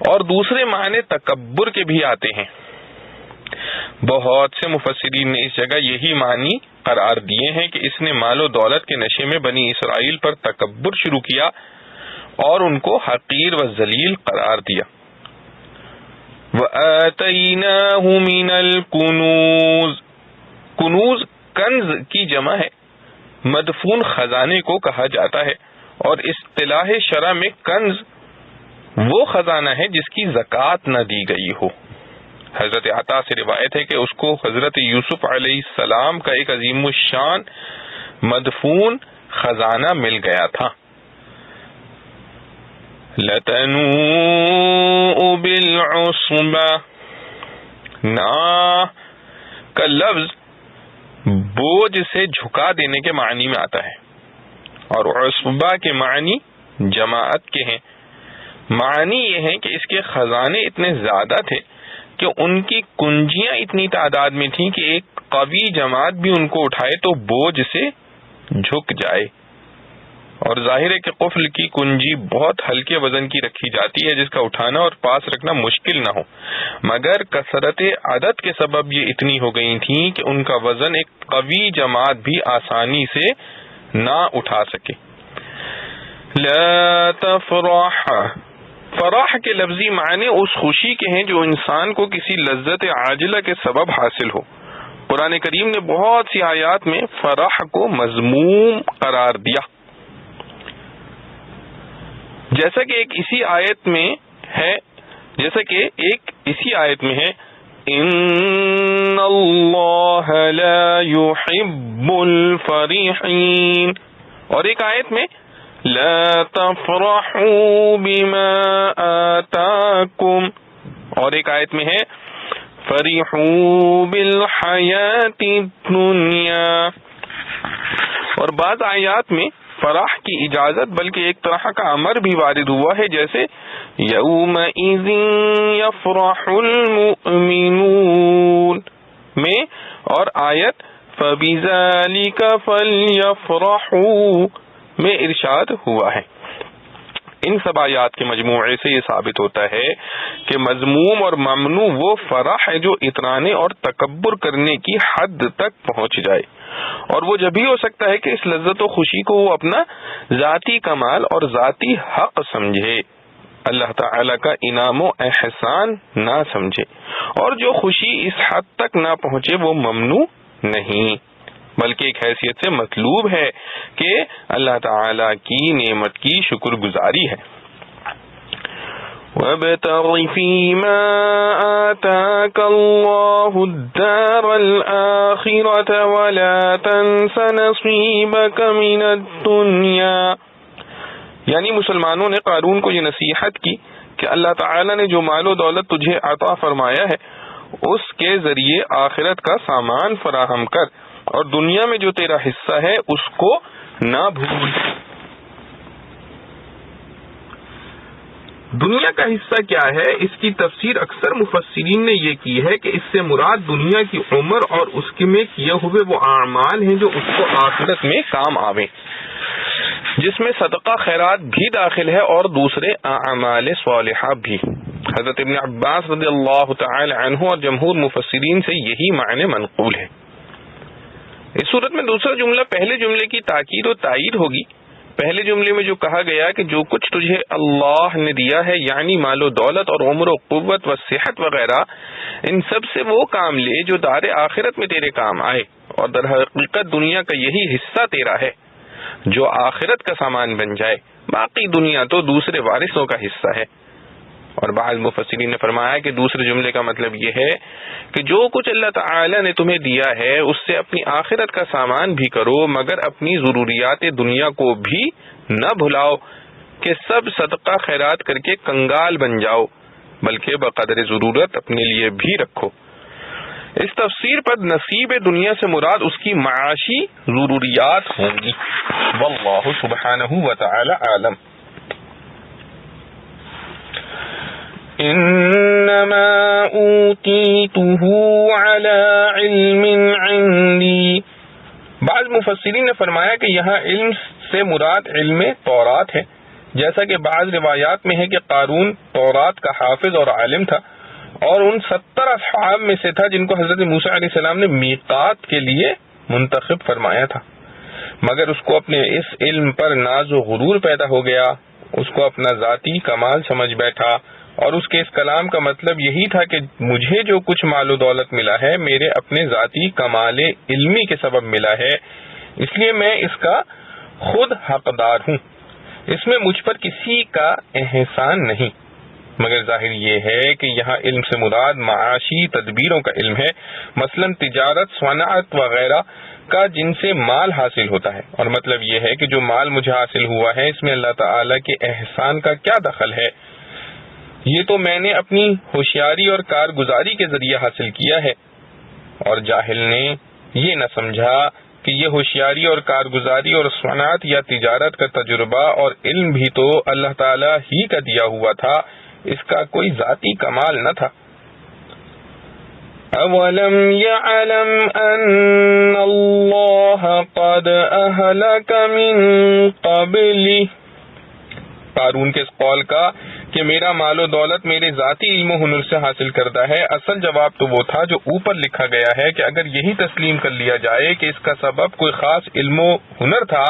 اور دوسرے معنی تکبر کے بھی آتے ہیں۔ بہت سے مفسرین نے اس جگہ یہی معنی قرار دیے ہیں کہ اس نے مال و دولت کے نشے میں بنی اسرائیل پر تکبر شروع کیا اور ان کو حقیر و ذلیل قرار دیا۔ وَآتَيْنَاهُ مِنَ الْكُنُوزِ، کنوز کنز کی جمع ہے، مدفون خزانے کو کہا جاتا ہے، اور اصطلاح شرع میں کنز وہ خزانہ ہے جس کی زکوٰۃ نہ دی گئی ہو۔ حضرت عطا سے روایت ہے کہ اس کو حضرت یوسف علیہ السلام کا ایک عظیم الشان مدفون خزانہ مل گیا تھا۔ لَتَنُوءُ بِالْعُصْبَةِ، ناہ کا لفظ بوجھ سے جھکا دینے کے معنی میں آتا ہے، اور عصبہ کے معنی جماعت کے ہیں۔ معنی یہ ہے کہ اس کے خزانے اتنے زیادہ تھے کہ ان کی کنجیاں اتنی تعداد میں تھیں کہ ایک قوی جماعت بھی ان کو اٹھائے تو بوجھ سے جھک جائے۔ اور ظاہر ہے کہ قفل کی کنجی بہت ہلکے وزن کی رکھی جاتی ہے جس کا اٹھانا اور پاس رکھنا مشکل نہ ہو، مگر کثرت عدد کے سبب یہ اتنی ہو گئی تھیں کہ ان کا وزن ایک قوی جماعت بھی آسانی سے نہ اٹھا سکے۔ لا تفرح، فرح کے لفظی معنی اس خوشی کے ہیں جو انسان کو کسی لذت عاجلہ کے سبب حاصل ہو۔ قرآن کریم نے بہت سی آیات میں فرح کو مذموم قرار دیا، جیسا کہ ایک اسی آیت میں ہے ان اللہ لا يحب الفرحین، اور ایک آیت میں لا تفرحوا بما آتاکم، اور ایک آیت میں ہے فرحوا بالحیاۃ الدنیا۔ اور بعض آیات میں فرح کی اجازت بلکہ ایک طرح کا امر بھی وارد ہوا ہے، جیسے یومئذ یفرح المؤمنون میں، اور آیت فبذلک فلیفرحوا میں ارشاد ہوا ہے۔ ان سب آیات کے مجموعے سے یہ ثابت ہوتا ہے کہ مذموم اور ممنوع وہ فرح ہے جو اترانے اور تکبر کرنے کی حد تک پہنچ جائے، اور وہ جب ہی ہو سکتا ہے کہ اس لذت و خوشی کو وہ اپنا ذاتی کمال اور ذاتی حق سمجھے، اللہ تعالی کا انعام و احسان نہ سمجھے، اور جو خوشی اس حد تک نہ پہنچے وہ ممنوع نہیں بلکہ ایک حیثیت سے مطلوب ہے کہ اللہ تعالی کی نعمت کی شکر گزاری ہے۔ وَابْتَغِ فِيمَا آتَاكَ اللَّهُ الدَّارَ الْآخِرَةَ وَلَا تَنْسَ نَصِيبَكَ مِنَ الدُّنْيَا، یعنی مسلمانوں نے قارون کو یہ نصیحت کی کہ اللہ تعالی نے جو مال و دولت تجھے عطا فرمایا ہے اس کے ذریعے آخرت کا سامان فراہم کر، اور دنیا میں جو تیرا حصہ ہے اس کو نہ بھول۔ دنیا کا حصہ کیا ہے، اس کی تفسیر اکثر مفسرین نے یہ کی ہے کہ اس سے مراد دنیا کی عمر اور اس کے میں کیے ہوئے وہ اعمال ہیں جو اس کو آخرت میں کام آویں، جس میں صدقہ خیرات بھی داخل ہے اور دوسرے اعمال صالحہ بھی۔ حضرت ابن عباس رضی اللہ تعالی عنہ اور جمہور مفسرین سے یہی معنی منقول ہے۔ اس صورت میں دوسرا جملہ پہلے جملے کی تاکید و تائید ہوگی۔ پہلے جملے میں جو کہا گیا کہ جو کچھ تجھے اللہ نے دیا ہے، یعنی مال و دولت اور عمر و قوت و صحت وغیرہ، ان سب سے وہ کام لے جو دار آخرت میں تیرے کام آئے، اور در حقیقت دنیا کا یہی حصہ تیرا ہے جو آخرت کا سامان بن جائے، باقی دنیا تو دوسرے وارثوں کا حصہ ہے۔ اور بعض مفسرین نے فرمایا کہ دوسرے جملے کا مطلب یہ ہے کہ جو کچھ اللہ تعالی نے تمہیں دیا ہے اس سے اپنی آخرت کا سامان بھی کرو، مگر اپنی ضروریات دنیا کو بھی نہ بھلاؤ کہ سب صدقہ خیرات کر کے کنگال بن جاؤ، بلکہ بقدر ضرورت اپنے لیے بھی رکھو۔ اس تفسیر پر نصیب دنیا سے مراد اس کی معاشی ضروریات ہوں گی۔ واللہ سبحانہ وتعالی عالم۔ انما اوتیتہ علی علم عندی، بعض مفسرین نے فرمایا کہ یہاں علم سے مراد علم تورات ہے، جیسا کہ بعض روایات میں ہے کہ قارون تورات کا حافظ اور عالم تھا اور ان 70 اصحاب میں سے تھا جن کو حضرت موسیٰ علیہ السلام نے میقات کے لیے منتخب فرمایا تھا، مگر اس کو اپنے اس علم پر ناز و غرور پیدا ہو گیا، اس کو اپنا ذاتی کمال سمجھ بیٹھا، اور اس کے اس کلام کا مطلب یہی تھا کہ مجھے جو کچھ مال و دولت ملا ہے میرے اپنے ذاتی کمال علمی کے سبب ملا ہے، اس لیے میں اس کا خود حقدار ہوں، اس میں مجھ پر کسی کا احسان نہیں۔ مگر ظاہر یہ ہے کہ یہاں علم سے مراد معاشی تدبیروں کا علم ہے، مثلا تجارت، صنعت وغیرہ کا جن سے مال حاصل ہوتا ہے، اور مطلب یہ ہے کہ جو مال مجھے حاصل ہوا ہے اس میں اللہ تعالی کے احسان کا کیا دخل ہے، یہ تو میں نے اپنی ہوشیاری اور کارگزاری کے ذریعے حاصل کیا ہے۔ اور جاہل نے یہ نہ سمجھا کہ یہ ہوشیاری اور کارگزاری اور صنعت یا تجارت کا تجربہ اور علم بھی تو اللہ تعالی ہی کا دیا ہوا تھا، اس کا کوئی ذاتی کمال نہ تھا۔ اولم یعلم ان اللہ قد اہلک من قبلہ، قارون کے اس قول کا کہ میرا مال و دولت میرے ذاتی علم و ہنر سے حاصل کردہ ہے، اصل جواب تو وہ تھا جو اوپر لکھا گیا ہے کہ اگر یہی تسلیم کر لیا جائے کہ اس کا سبب کوئی خاص علم و ہنر تھا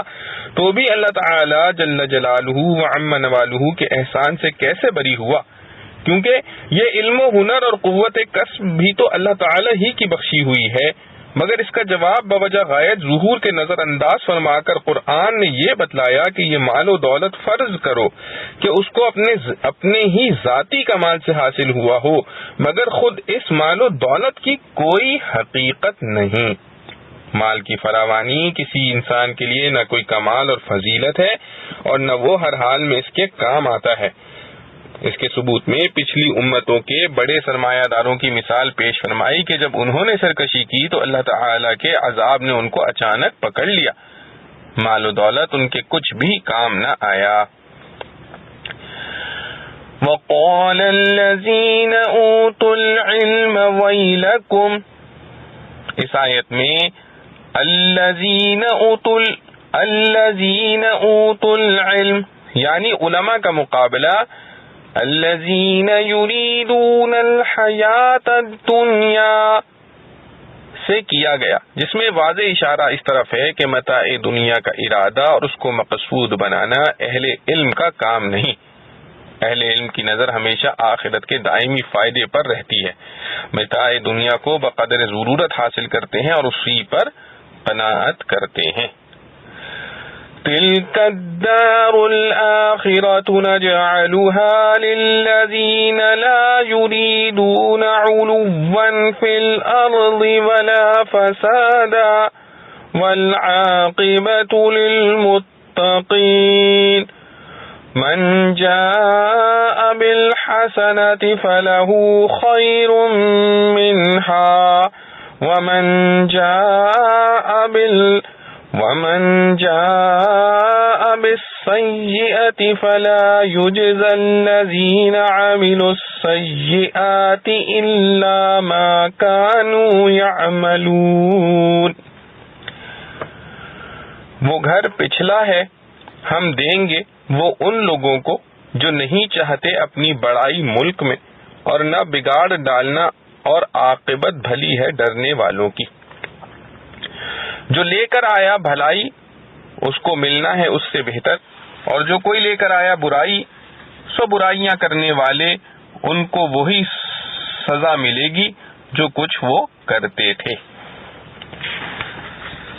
تو بھی اللہ تعالی جل جلالہ وعم نوالہ کے احسان سے کیسے بری ہوا، کیونکہ یہ علم و ہنر اور قوت کسب بھی تو اللہ تعالی ہی کی بخشی ہوئی ہے۔ مگر اس کا جواب بوجہ غایت ظہور کے نظر انداز فرما کر قرآن نے یہ بتلایا کہ یہ مال و دولت فرض کرو کہ اس کو اپنے ہی ذاتی کمال سے حاصل ہوا ہو، مگر خود اس مال و دولت کی کوئی حقیقت نہیں۔ مال کی فراوانی کسی انسان کے لیے نہ کوئی کمال اور فضیلت ہے اور نہ وہ ہر حال میں اس کے کام آتا ہے۔ اس کے ثبوت میں پچھلی امتوں کے بڑے سرمایہ داروں کی مثال پیش فرمائی کہ جب انہوں نے سرکشی کی تو اللہ تعالی کے عذاب نے ان کو اچانک پکڑ لیا، مال و دولت ان کے کچھ بھی کام نہ آیا۔ وَقَالَ الَّذِينَ أُوتُوا الْعِلْمَ وَيْلَكُمْ، اس آیت میں الَّذِينَ أُوتُوا الْعِلْمَ یعنی علماء کا مقابلہ الذین یریدون الحیات الدنیا سے کیا گیا، جس میں واضح اشارہ اس طرف ہے کہ متاع دنیا کا ارادہ اور اس کو مقصود بنانا اہل علم کا کام نہیں۔ اہل علم کی نظر ہمیشہ آخرت کے دائمی فائدے پر رہتی ہے، متاع دنیا کو بقدر ضرورت حاصل کرتے ہیں اور اسی پر قناعت کرتے ہیں۔ تلك الدار الآخرة نجعلها للذين لا يريدون علوا في الأرض ولا فسادا والعاقبة للمتقين من جاء بالحسنة فله خير منها ومن جاء بالسيئة فلا يجزى الذين عملوا السيئات إلا ما كانوا يعملون۔ وہ گھر پچھلا ہے ہم دیں گے وہ ان لوگوں کو جو نہیں چاہتے اپنی بڑائی ملک میں اور نہ بگاڑ ڈالنا، اور عاقبت بھلی ہے ڈرنے والوں کی۔ جو لے کر آیا بھلائی اس کو ملنا ہے اس سے بہتر، اور جو کوئی لے کر آیا برائی سو برائیاں کرنے والے ان کو وہی سزا ملے گی جو کچھ وہ کرتے تھے۔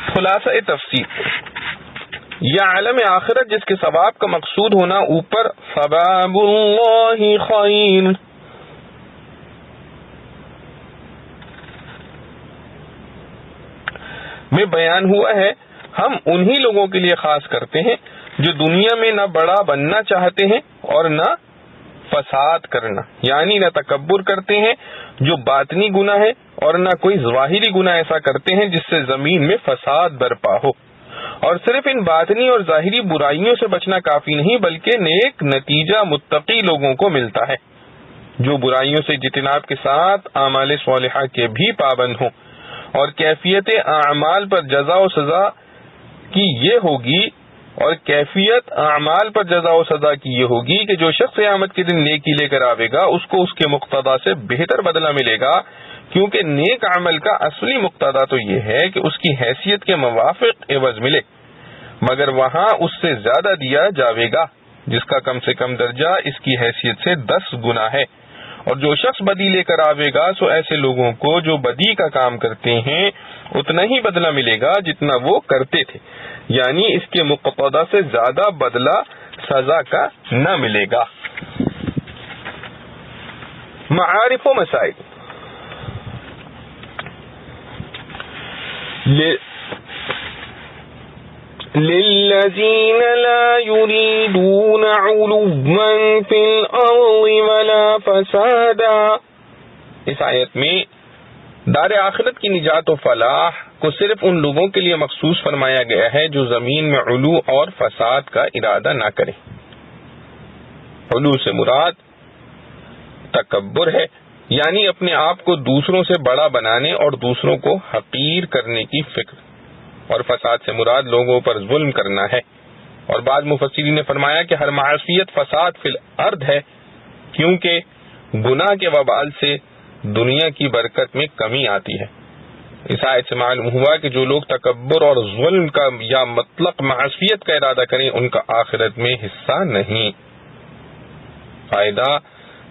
خلاصہ تفسیر، یا عالم آخرت جس کے ثواب کا مقصود ہونا اوپر ثواب اللہ خیر میں بیان ہوا ہے، ہم انہی لوگوں کے لیے خاص کرتے ہیں جو دنیا میں نہ بڑا بننا چاہتے ہیں اور نہ فساد کرنا، یعنی نہ تکبر کرتے ہیں جو باطنی گناہ ہے اور نہ کوئی ظاہری گناہ ایسا کرتے ہیں جس سے زمین میں فساد برپا ہو. اور صرف ان باطنی اور ظاہری برائیوں سے بچنا کافی نہیں بلکہ نیک نتیجہ متقی لوگوں کو ملتا ہے جو برائیوں سے اجتناب کے ساتھ اعمال صالحہ کے بھی پابند ہوں. اور کیفیت اعمال پر جزا و سزا کی یہ ہوگی کہ جو شخص قیامت کے دن نیکی لے کر آئے گا اس کو اس کے مقتضا سے بہتر بدلہ ملے گا، کیونکہ نیک عمل کا اصلی مقتضا تو یہ ہے کہ اس کی حیثیت کے موافق عوض ملے، مگر وہاں اس سے زیادہ دیا جاوے گا جس کا کم سے کم درجہ اس کی حیثیت سے 10 گنا ہے. اور جو شخص بدی لے کر آوے گا سو ایسے لوگوں کو جو بدی کا کام کرتے ہیں اتنا ہی بدلہ ملے گا جتنا وہ کرتے تھے، یعنی اس کے مقتضا سے زیادہ بدلہ سزا کا نہ ملے گا. معارف و مسائل. للذین لا یریدون علوا فی الارض ولا فسادا. اس آیت میں دار آخرت کی نجات و فلاح کو صرف ان لوگوں کے لیے مخصوص فرمایا گیا ہے جو زمین میں علو اور فساد کا ارادہ نہ کریں. علو سے مراد تکبر ہے، یعنی اپنے آپ کو دوسروں سے بڑا بنانے اور دوسروں کو حقیر کرنے کی فکر، اور فساد سے مراد لوگوں پر ظلم کرنا ہے. اور بعض مفسرین نے فرمایا کہ ہر معصیت فساد فی الارض ہے، کیونکہ گناہ کے وبال سے دنیا کی برکت میں کمی آتی ہے. اس آیت سے معلوم ہوا کہ جو لوگ تکبر اور ظلم کا یا مطلق معصیت کا ارادہ کریں ان کا آخرت میں حصہ نہیں. فائدہ: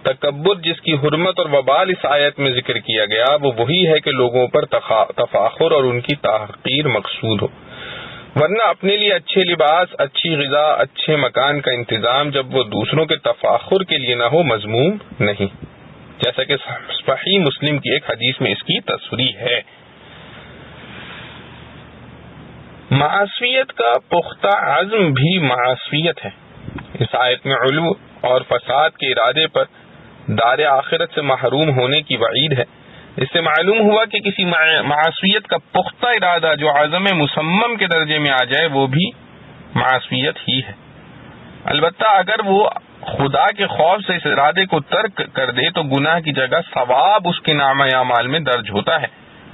تکبر جس کی حرمت اور وبال اس آیت میں ذکر کیا گیا وہ وہی ہے کہ لوگوں پر تفاخر اور ان کی تحقیر مقصود ہو، ورنہ اپنے لیے اچھے لباس، اچھی غذا، اچھے مکان کا انتظام جب وہ دوسروں کے تفاخر کے لیے نہ ہو مذموم نہیں، جیسا کہ صحیح مسلم کی ایک حدیث میں اس کی تصریح ہے. معصیت کا پختہ عزم بھی معصیت ہے. اس آیت میں علو اور فساد کے ارادے پر دار آخرت سے محروم ہونے کی وعید ہے. اس سے معلوم ہوا کہ کسی معصیت کا پختہ ارادہ جو عزم مسمم کے درجے میں آ جائے وہ بھی معصیت ہی ہے. البتہ اگر وہ خدا کے خوف سے اس ارادے کو ترک کر دے تو گناہ کی جگہ ثواب اس کے نامہ اعمال میں درج ہوتا ہے،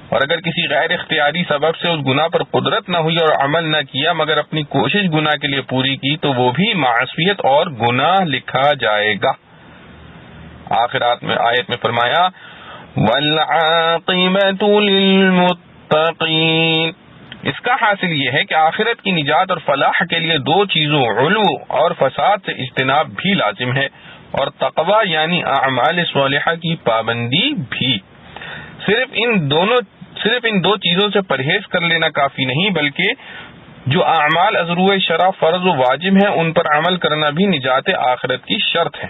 اور اگر کسی غیر اختیاری سبب سے اس گناہ پر قدرت نہ ہوئی اور عمل نہ کیا مگر اپنی کوشش گناہ کے لیے پوری کی تو وہ بھی معصیت اور گناہ لکھا جائے گا. آخرات میں آیت میں فرمایا وَالْعَاقِبَةُ لِلْمُتَّقِينَ. اس کا حاصل یہ ہے کہ آخرت کی نجات اور فلاح کے لیے دو چیزوں علو اور فساد سے اجتناب بھی لازم ہے، اور تقوی یعنی اعمال صالحہ کی پابندی بھی. صرف ان دو چیزوں سے پرہیز کر لینا کافی نہیں بلکہ جو اعمال از روئے شرع فرض و واجب ہیں ان پر عمل کرنا بھی نجات آخرت کی شرط ہے.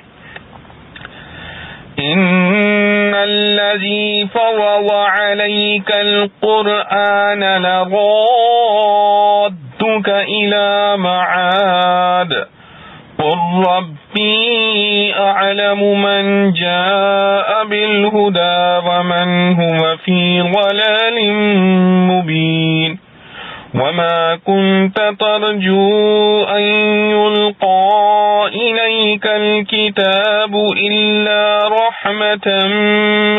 ان الذی فرض علیک القرآن لرادک الی معاد قل ربی اعلم من جاء بالهدى ومن هو في ضلال مبین وما كنت ترجو أن يلقى إليك الكتاب إلا رحمة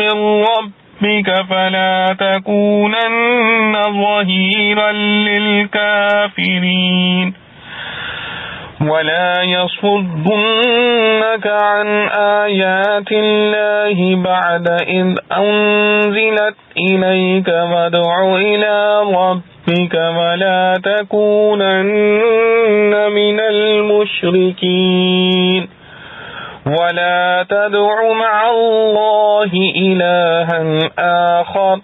من ربك فلا تكونن ظهيرا للكافرين ولا يصدنك عن آيات الله بعد إذ أنزلت إليك وادع إلى ربك ولا تكونن من المشركين ولا تدع مع الله إلها آخر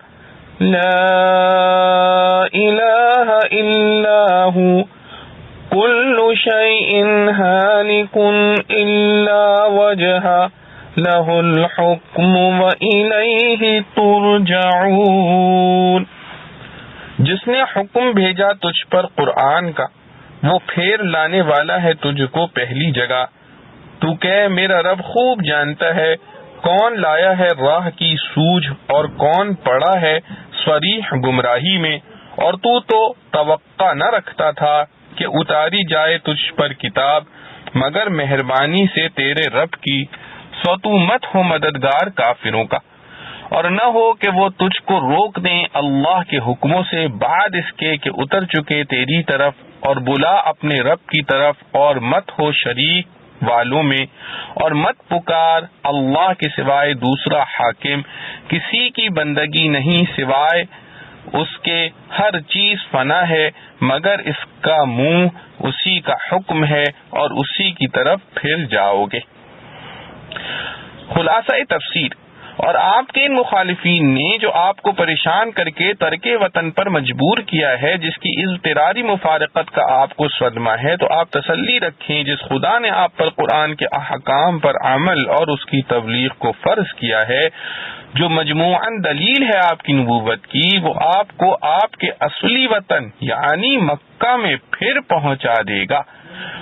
لا إله إلا هو كل شيء هالك إلا وجهه له الحكم وإليه ترجعون. جس نے حکم بھیجا تجھ پر قرآن کا وہ پھیر لانے والا ہے تجھ کو پہلی جگہ. تو کہ میرا رب خوب جانتا ہے کون لایا ہے راہ کی سوجھ اور کون پڑا ہے صریح گمراہی میں، اور تو توقع نہ رکھتا تھا کہ اتاری جائے تجھ پر کتاب مگر مہربانی سے تیرے رب کی، سو تو مت ہو مددگار کافروں کا، اور نہ ہو کہ وہ تجھ کو روک دیں اللہ کے حکموں سے بعد اس کے کہ اتر چکے تیری طرف، اور بلا اپنے رب کی طرف، اور مت ہو شریک والوں میں، اور مت پکار اللہ کے سوائے دوسرا حاکم، کسی کی بندگی نہیں سوائے اس کے، ہر چیز فنا ہے مگر اس کا منہ، اسی کا حکم ہے اور اسی کی طرف پھر جاؤ گے۔ خلاصہ تفسیر، اور آپ کے ان مخالفین نے جو آپ کو پریشان کر کے ترک وطن پر مجبور کیا ہے، جس کی اضطراری مفارقت کا آپ کو صدمہ ہے، تو آپ تسلی رکھیں جس خدا نے آپ پر قرآن کے احکام پر عمل اور اس کی تبلیغ کو فرض کیا ہے، جو مجموعاً دلیل ہے آپ کی نبوت کی، وہ آپ کو آپ کے اصلی وطن یعنی مکہ میں پھر پہنچا دے گا،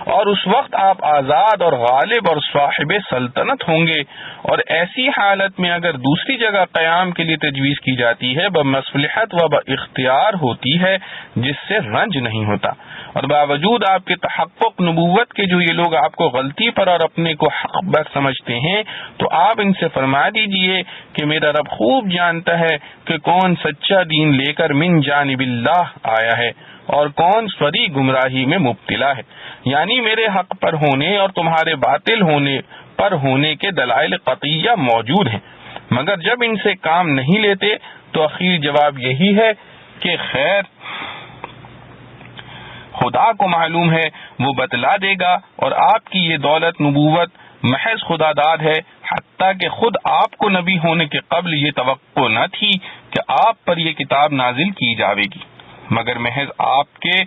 اور اس وقت آپ آزاد اور غالب اور صاحب سلطنت ہوں گے، اور ایسی حالت میں اگر دوسری جگہ قیام کے لیے تجویز کی جاتی ہے بمصلحت و باختیار ہوتی ہے، جس سے رنج نہیں ہوتا، اور باوجود آپ کے تحقق نبوت کے جو یہ لوگ آپ کو غلطی پر اور اپنے کو حق بر سمجھتے ہیں، تو آپ ان سے فرما دیجئے کہ میرا رب خوب جانتا ہے کہ کون سچا دین لے کر من جانب اللہ آیا ہے اور کون سری گمراہی میں مبتلا ہے، یعنی میرے حق پر ہونے اور تمہارے باطل ہونے پر ہونے کے دلائل قطعیہ موجود ہیں، مگر جب ان سے کام نہیں لیتے تو اخیر جواب یہی ہے کہ خیر خدا کو معلوم ہے، وہ بتلا دے گا، اور آپ کی یہ دولت نبوت محض خدا داد ہے، حتیٰ کہ خود آپ کو نبی ہونے کے قبل یہ توقع نہ تھی کہ آپ پر یہ کتاب نازل کی جاوے گی، مگر محض آپ کے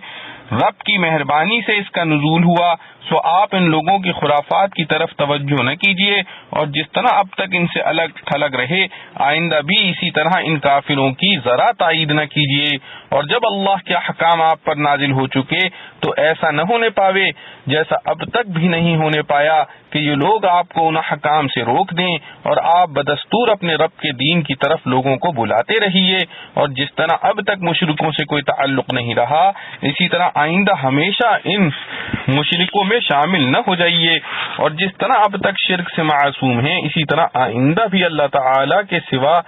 رب کی مہربانی سے اس کا نزول ہوا، سو آپ ان لوگوں کی خرافات کی طرف توجہ نہ کیجیے، اور جس طرح اب تک ان سے الگ تھلگ رہے آئندہ بھی اسی طرح ان کافروں کی ذرا تائید نہ کیجیے، اور جب اللہ کے احکام آپ پر نازل ہو چکے تو ایسا نہ ہونے پاوے جیسا اب تک بھی نہیں ہونے پایا کہ یہ لوگ آپ کو ان احکام سے روک دیں، اور آپ بدستور اپنے رب کے دین کی طرف لوگوں کو بلاتے رہیے، اور جس طرح اب تک مشرکوں سے کوئی تعلق نہیں رہا اسی طرح آئندہ ہمیشہ ان مشرکوں میں شامل نہ ہو جائیے، اور جس طرح اب تک شرک سے معصوم ہیں اسی طرح آئندہ بھی اللہ تعالی کے سوا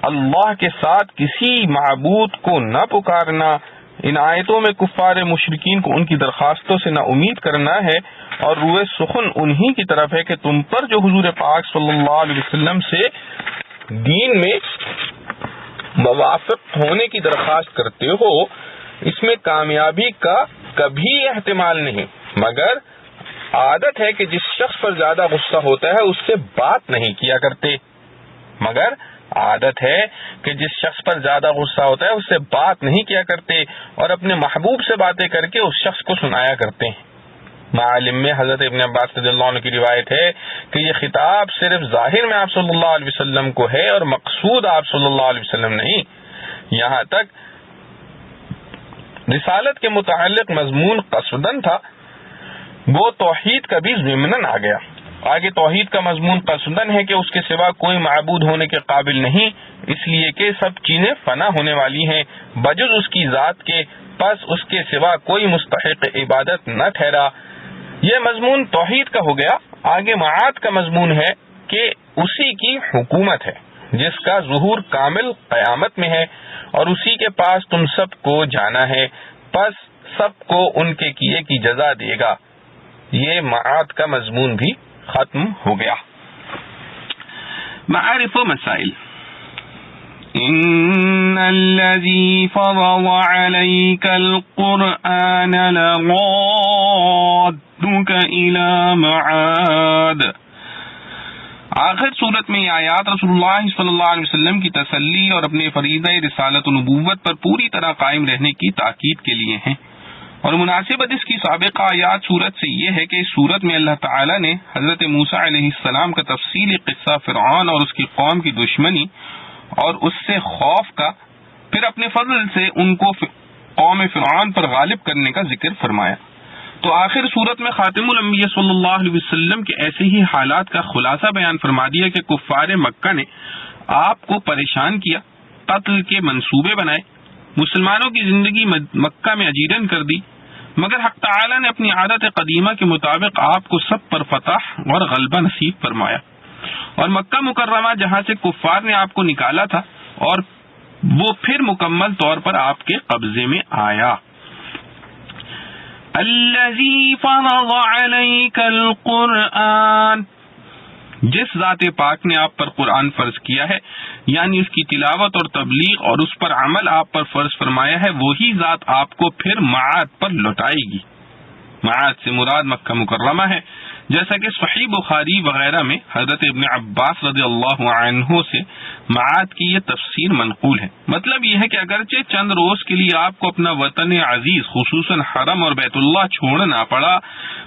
اللہ کے ساتھ کسی معبود کو نہ پکارنا۔ ان آیتوں میں کفار مشرکین کو ان کی درخواستوں سے نا امید کرنا ہے، اور روئے سخن انہی کی طرف ہے کہ تم پر جو حضور پاک صلی اللہ علیہ وسلم سے دین میں موافق ہونے کی درخواست کرتے ہو، اس میں کامیابی کا کبھی احتمال نہیں، مگر عادت ہے کہ جس شخص پر زیادہ غصہ ہوتا ہے اس سے بات نہیں کیا کرتے، اس سے بات نہیں کیا کرتے اور اپنے محبوب سے باتیں کر کے اس شخص کو سنایا کرتے ہیں۔ معالم میں حضرت ابن عباس رضی اللہ عنہ کی روایت ہے کہ یہ خطاب صرف ظاہر میں آپ صلی اللہ علیہ وسلم کو ہے اور مقصود آپ صلی اللہ علیہ وسلم نہیں، یہاں تک رسالت کے متعلق مضمون قصدن تھا، وہ توحید کا بھی ضمناً آ گیا۔ آگے توحید کا مضمون قصدن ہے کہ اس کے سوا کوئی معبود ہونے کے قابل نہیں، اس لیے کہ سب چیزیں فنا ہونے والی ہیں بجز اس کی ذات کے، پس اس کے سوا کوئی مستحق عبادت نہ ٹھہرا۔ یہ مضمون توحید کا ہو گیا۔ آگے معاد کا مضمون ہے کہ اسی کی حکومت ہے جس کا ظہور کامل قیامت میں ہے، اور اسی کے پاس تم سب کو جانا ہے، پس سب کو ان کے کیے کی جزا دے گا۔ یہ معاد کا مضمون بھی ختم ہو گیا۔ معارف و مسائل۔ ان الذی فرض علیک القرآن لرادک الی معاد۔ آخر صورت میں یہ آیات رسول اللہ صلی اللہ علیہ وسلم کی تسلی اور اپنے فریضہ رسالت و نبوت پر پوری طرح قائم رہنے کی تاکید کے لیے ہیں، اور مناسبت اس کی سابقہ آیات صورت سے یہ ہے کہ اس صورت میں اللہ تعالی نے حضرت موسیٰ علیہ السلام کا تفصیلی قصہ فرعون اور اس کی قوم کی دشمنی اور اس سے خوف کا، پھر اپنے فضل سے ان کو قوم فرعون پر غالب کرنے کا ذکر فرمایا۔ تو آخر صورت میں خاتم الانبیاء صلی اللہ علیہ وسلم کے ایسے ہی حالات کا خلاصہ بیان فرما دیا کہ کفار مکہ نے آپ کو پریشان کیا، قتل کے منصوبے بنائے، مسلمانوں کی زندگی مکہ میں اجیرن کر دی، مگر حق تعالی نے اپنی عادت قدیمہ کے مطابق آپ کو سب پر فتح اور غلبہ نصیب فرمایا، اور مکہ مکرمہ جہاں سے کفار نے آپ کو نکالا تھا اور وہ پھر مکمل طور پر آپ کے قبضے میں آیا۔ الذی فرض علیک القرآن، جس ذات پاک نے آپ پر قرآن فرض کیا ہے، یعنی اس کی تلاوت اور تبلیغ اور اس پر عمل آپ پر فرض فرمایا ہے، وہی ذات آپ کو پھر معاد پر لوٹائے گی۔ معاد سے مراد مکہ مکرمہ ہے، جیسا کہ صحیح بخاری وغیرہ میں حضرت ابن عباس رضی اللہ عنہ سے معاد کی یہ تفسیر منقول ہے۔ مطلب یہ ہے کہ اگرچہ چند روز کے لیے آپ کو اپنا وطن عزیز خصوصاً حرم اور بیت اللہ چھوڑنا پڑا،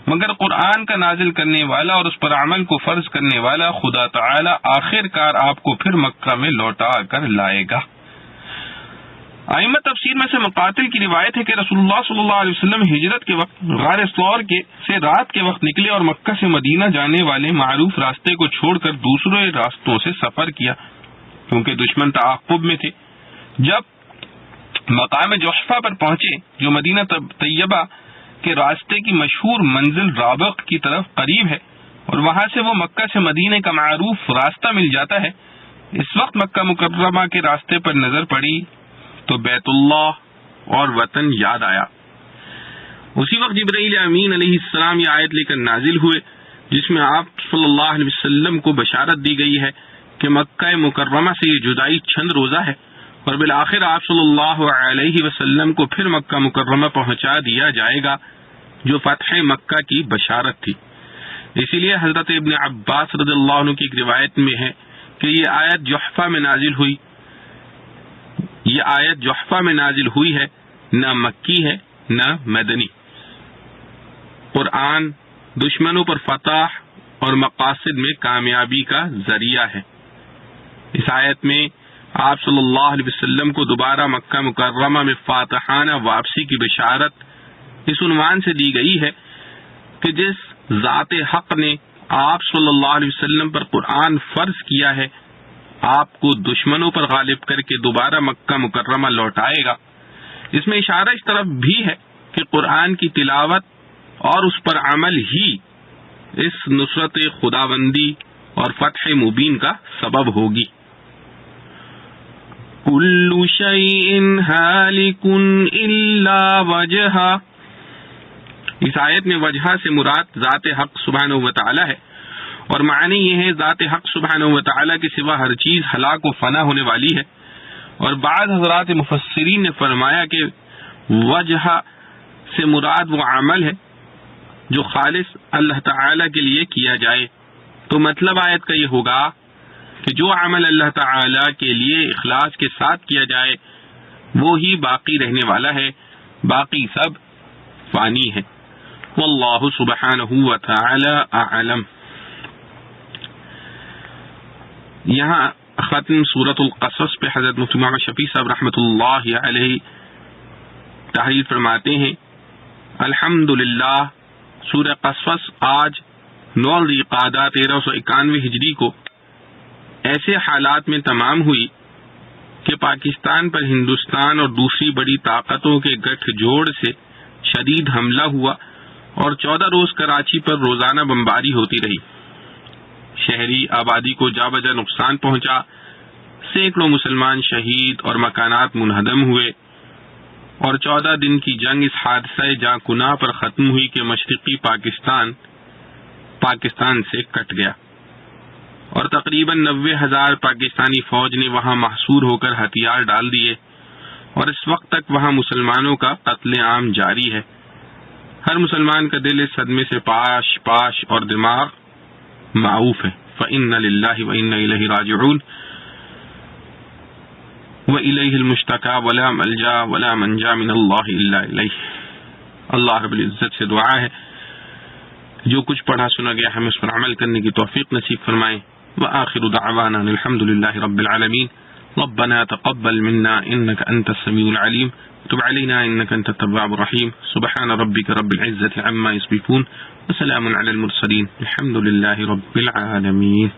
مگر قرآن کا نازل کرنے والا اور اس پر عمل کو فرض کرنے والا خدا تعالی آخر کار آپ کو پھر مکہ میں لوٹا کر لائے گا۔ ائمہ تفسیر میں سے مقاتل کی روایت ہے کہ رسول اللہ صلی اللہ علیہ وسلم ہجرت کے وقت غار ثور سے رات کے وقت نکلے اور مکہ سے مدینہ جانے والے معروف راستے کو چھوڑ کر دوسرے راستوں سے سفر کیا، کیونکہ دشمن تعاقب میں تھے۔ جب مقام جحفہ پر پہنچے جو مدینہ طیبہ کے راستے کی مشہور منزل رابق کی طرف قریب ہے، اور وہاں سے وہ مکہ سے مدینہ کا معروف راستہ مل جاتا ہے، اس وقت مکہ مکرمہ کے راستے پر نظر پڑی تو بیت اللہ اور وطن یاد آیا۔ اسی وقت جبرائیل امین علیہ السلام یہ آیت لے کر نازل ہوئے، جس میں آپ صلی اللہ علیہ وسلم کو بشارت دی گئی ہے کہ مکہ مکرمہ سے یہ جدائی چند روزہ ہے، اور بالآخر آپ صلی اللہ علیہ وسلم کو پھر مکہ مکرمہ پہنچا دیا جائے گا، جو فتح مکہ کی بشارت تھی۔ اسی لیے حضرت ابن عباس رضی اللہ عنہ کی ایک روایت میں ہے کہ یہ آیت جحفہ میں نازل ہوئی ہے، نہ مکی ہے نہ مدنی۔ قرآن دشمنوں پر فتح اور مقاصد میں کامیابی کا ذریعہ ہے۔ اس آیت میں آپ صلی اللہ علیہ وسلم کو دوبارہ مکہ مکرمہ میں فاتحانہ واپسی کی بشارت اس عنوان سے دی گئی ہے کہ جس ذات حق نے آپ صلی اللہ علیہ وسلم پر قرآن فرض کیا ہے، آپ کو دشمنوں پر غالب کر کے دوبارہ مکہ مکرمہ لوٹائے گا۔ اس میں اشارہ اس طرف بھی ہے کہ قرآن کی تلاوت اور اس پر عمل ہی اس نصرت خداوندی اور فتح مبین کا سبب ہوگی۔ کل شیء ہالک الا وجہہ، اس آیت میں وجہ سے مراد ذات حق سبحانہ و تعالی ہے، اور معنی یہ ہے ذات حق سبحانہ و تعالی کے سوا ہر چیز ہلاک و فنا ہونے والی ہے۔ اور بعض حضرات مفسرین نے فرمایا کہ وجہ سے مراد وہ عمل ہے جو خالص اللہ تعالی کے لیے کیا جائے۔ تو مطلب آیت کا یہ ہوگا کہ جو عمل اللہ تعالی کے لیے اخلاص کے ساتھ کیا جائے وہ ہی باقی رہنے والا ہے، باقی سب فانی ہے۔ واللہ سبحانہ و تعالی اعلم۔ یہاں ختم سورۃ القصص پہ حضرت مفتی محمد شفیع صاحب رحمۃ اللہ علیہ تحریر فرماتے ہیں، الحمدللہ سورہ قصص آج 9 ذی القعدہ 1391 ہجری کو ایسے حالات میں تمام ہوئی کہ پاکستان پر ہندوستان اور دوسری بڑی طاقتوں کے گٹھ جوڑ سے شدید حملہ ہوا، اور 14 روز کراچی پر روزانہ بمباری ہوتی رہی۔ شہری آبادی کو جا بجا نقصان پہنچا، سینکڑوں مسلمان شہید اور مکانات منہدم ہوئے، اور 14 دن کی جنگ اس حادثہ جاں کناں پر ختم ہوئی کہ مشرقی پاکستان سے کٹ گیا، اور تقریباً 90,000 پاکستانی فوج نے وہاں محصور ہو کر ہتھیار ڈال دیے، اور اس وقت تک وہاں مسلمانوں کا قتل عام جاری ہے۔ ہر مسلمان کا دل اس صدمے سے پاش اور دماغ معوف ہے۔ فَإِنَّ لِلَّهِ وَإِنَّ إِلَيْهِ راجعون وَإِلَيْهِ الْمُشْتَكَى وَلَا مَلْجَأَ وَلَا مَنْجَا مِنَ اللَّهِ إِلَّا إِلَيْهِ۔ اللہ رب العزت سے دعا ہے جو کچھ پڑھا سنا گیا ہمیں اس پر عمل کرنے کی توفیق نصیب فرمائے۔ وآخر دعوانا الحمد للہ رب العالمین۔ ربنا تقبل منا إنك أنت السميع العليم تب علينا إنك أنت التواب الرحيم سبحان ربك رب العزة عما يصفون وسلام على المرسلين الحمد لله رب العالمين.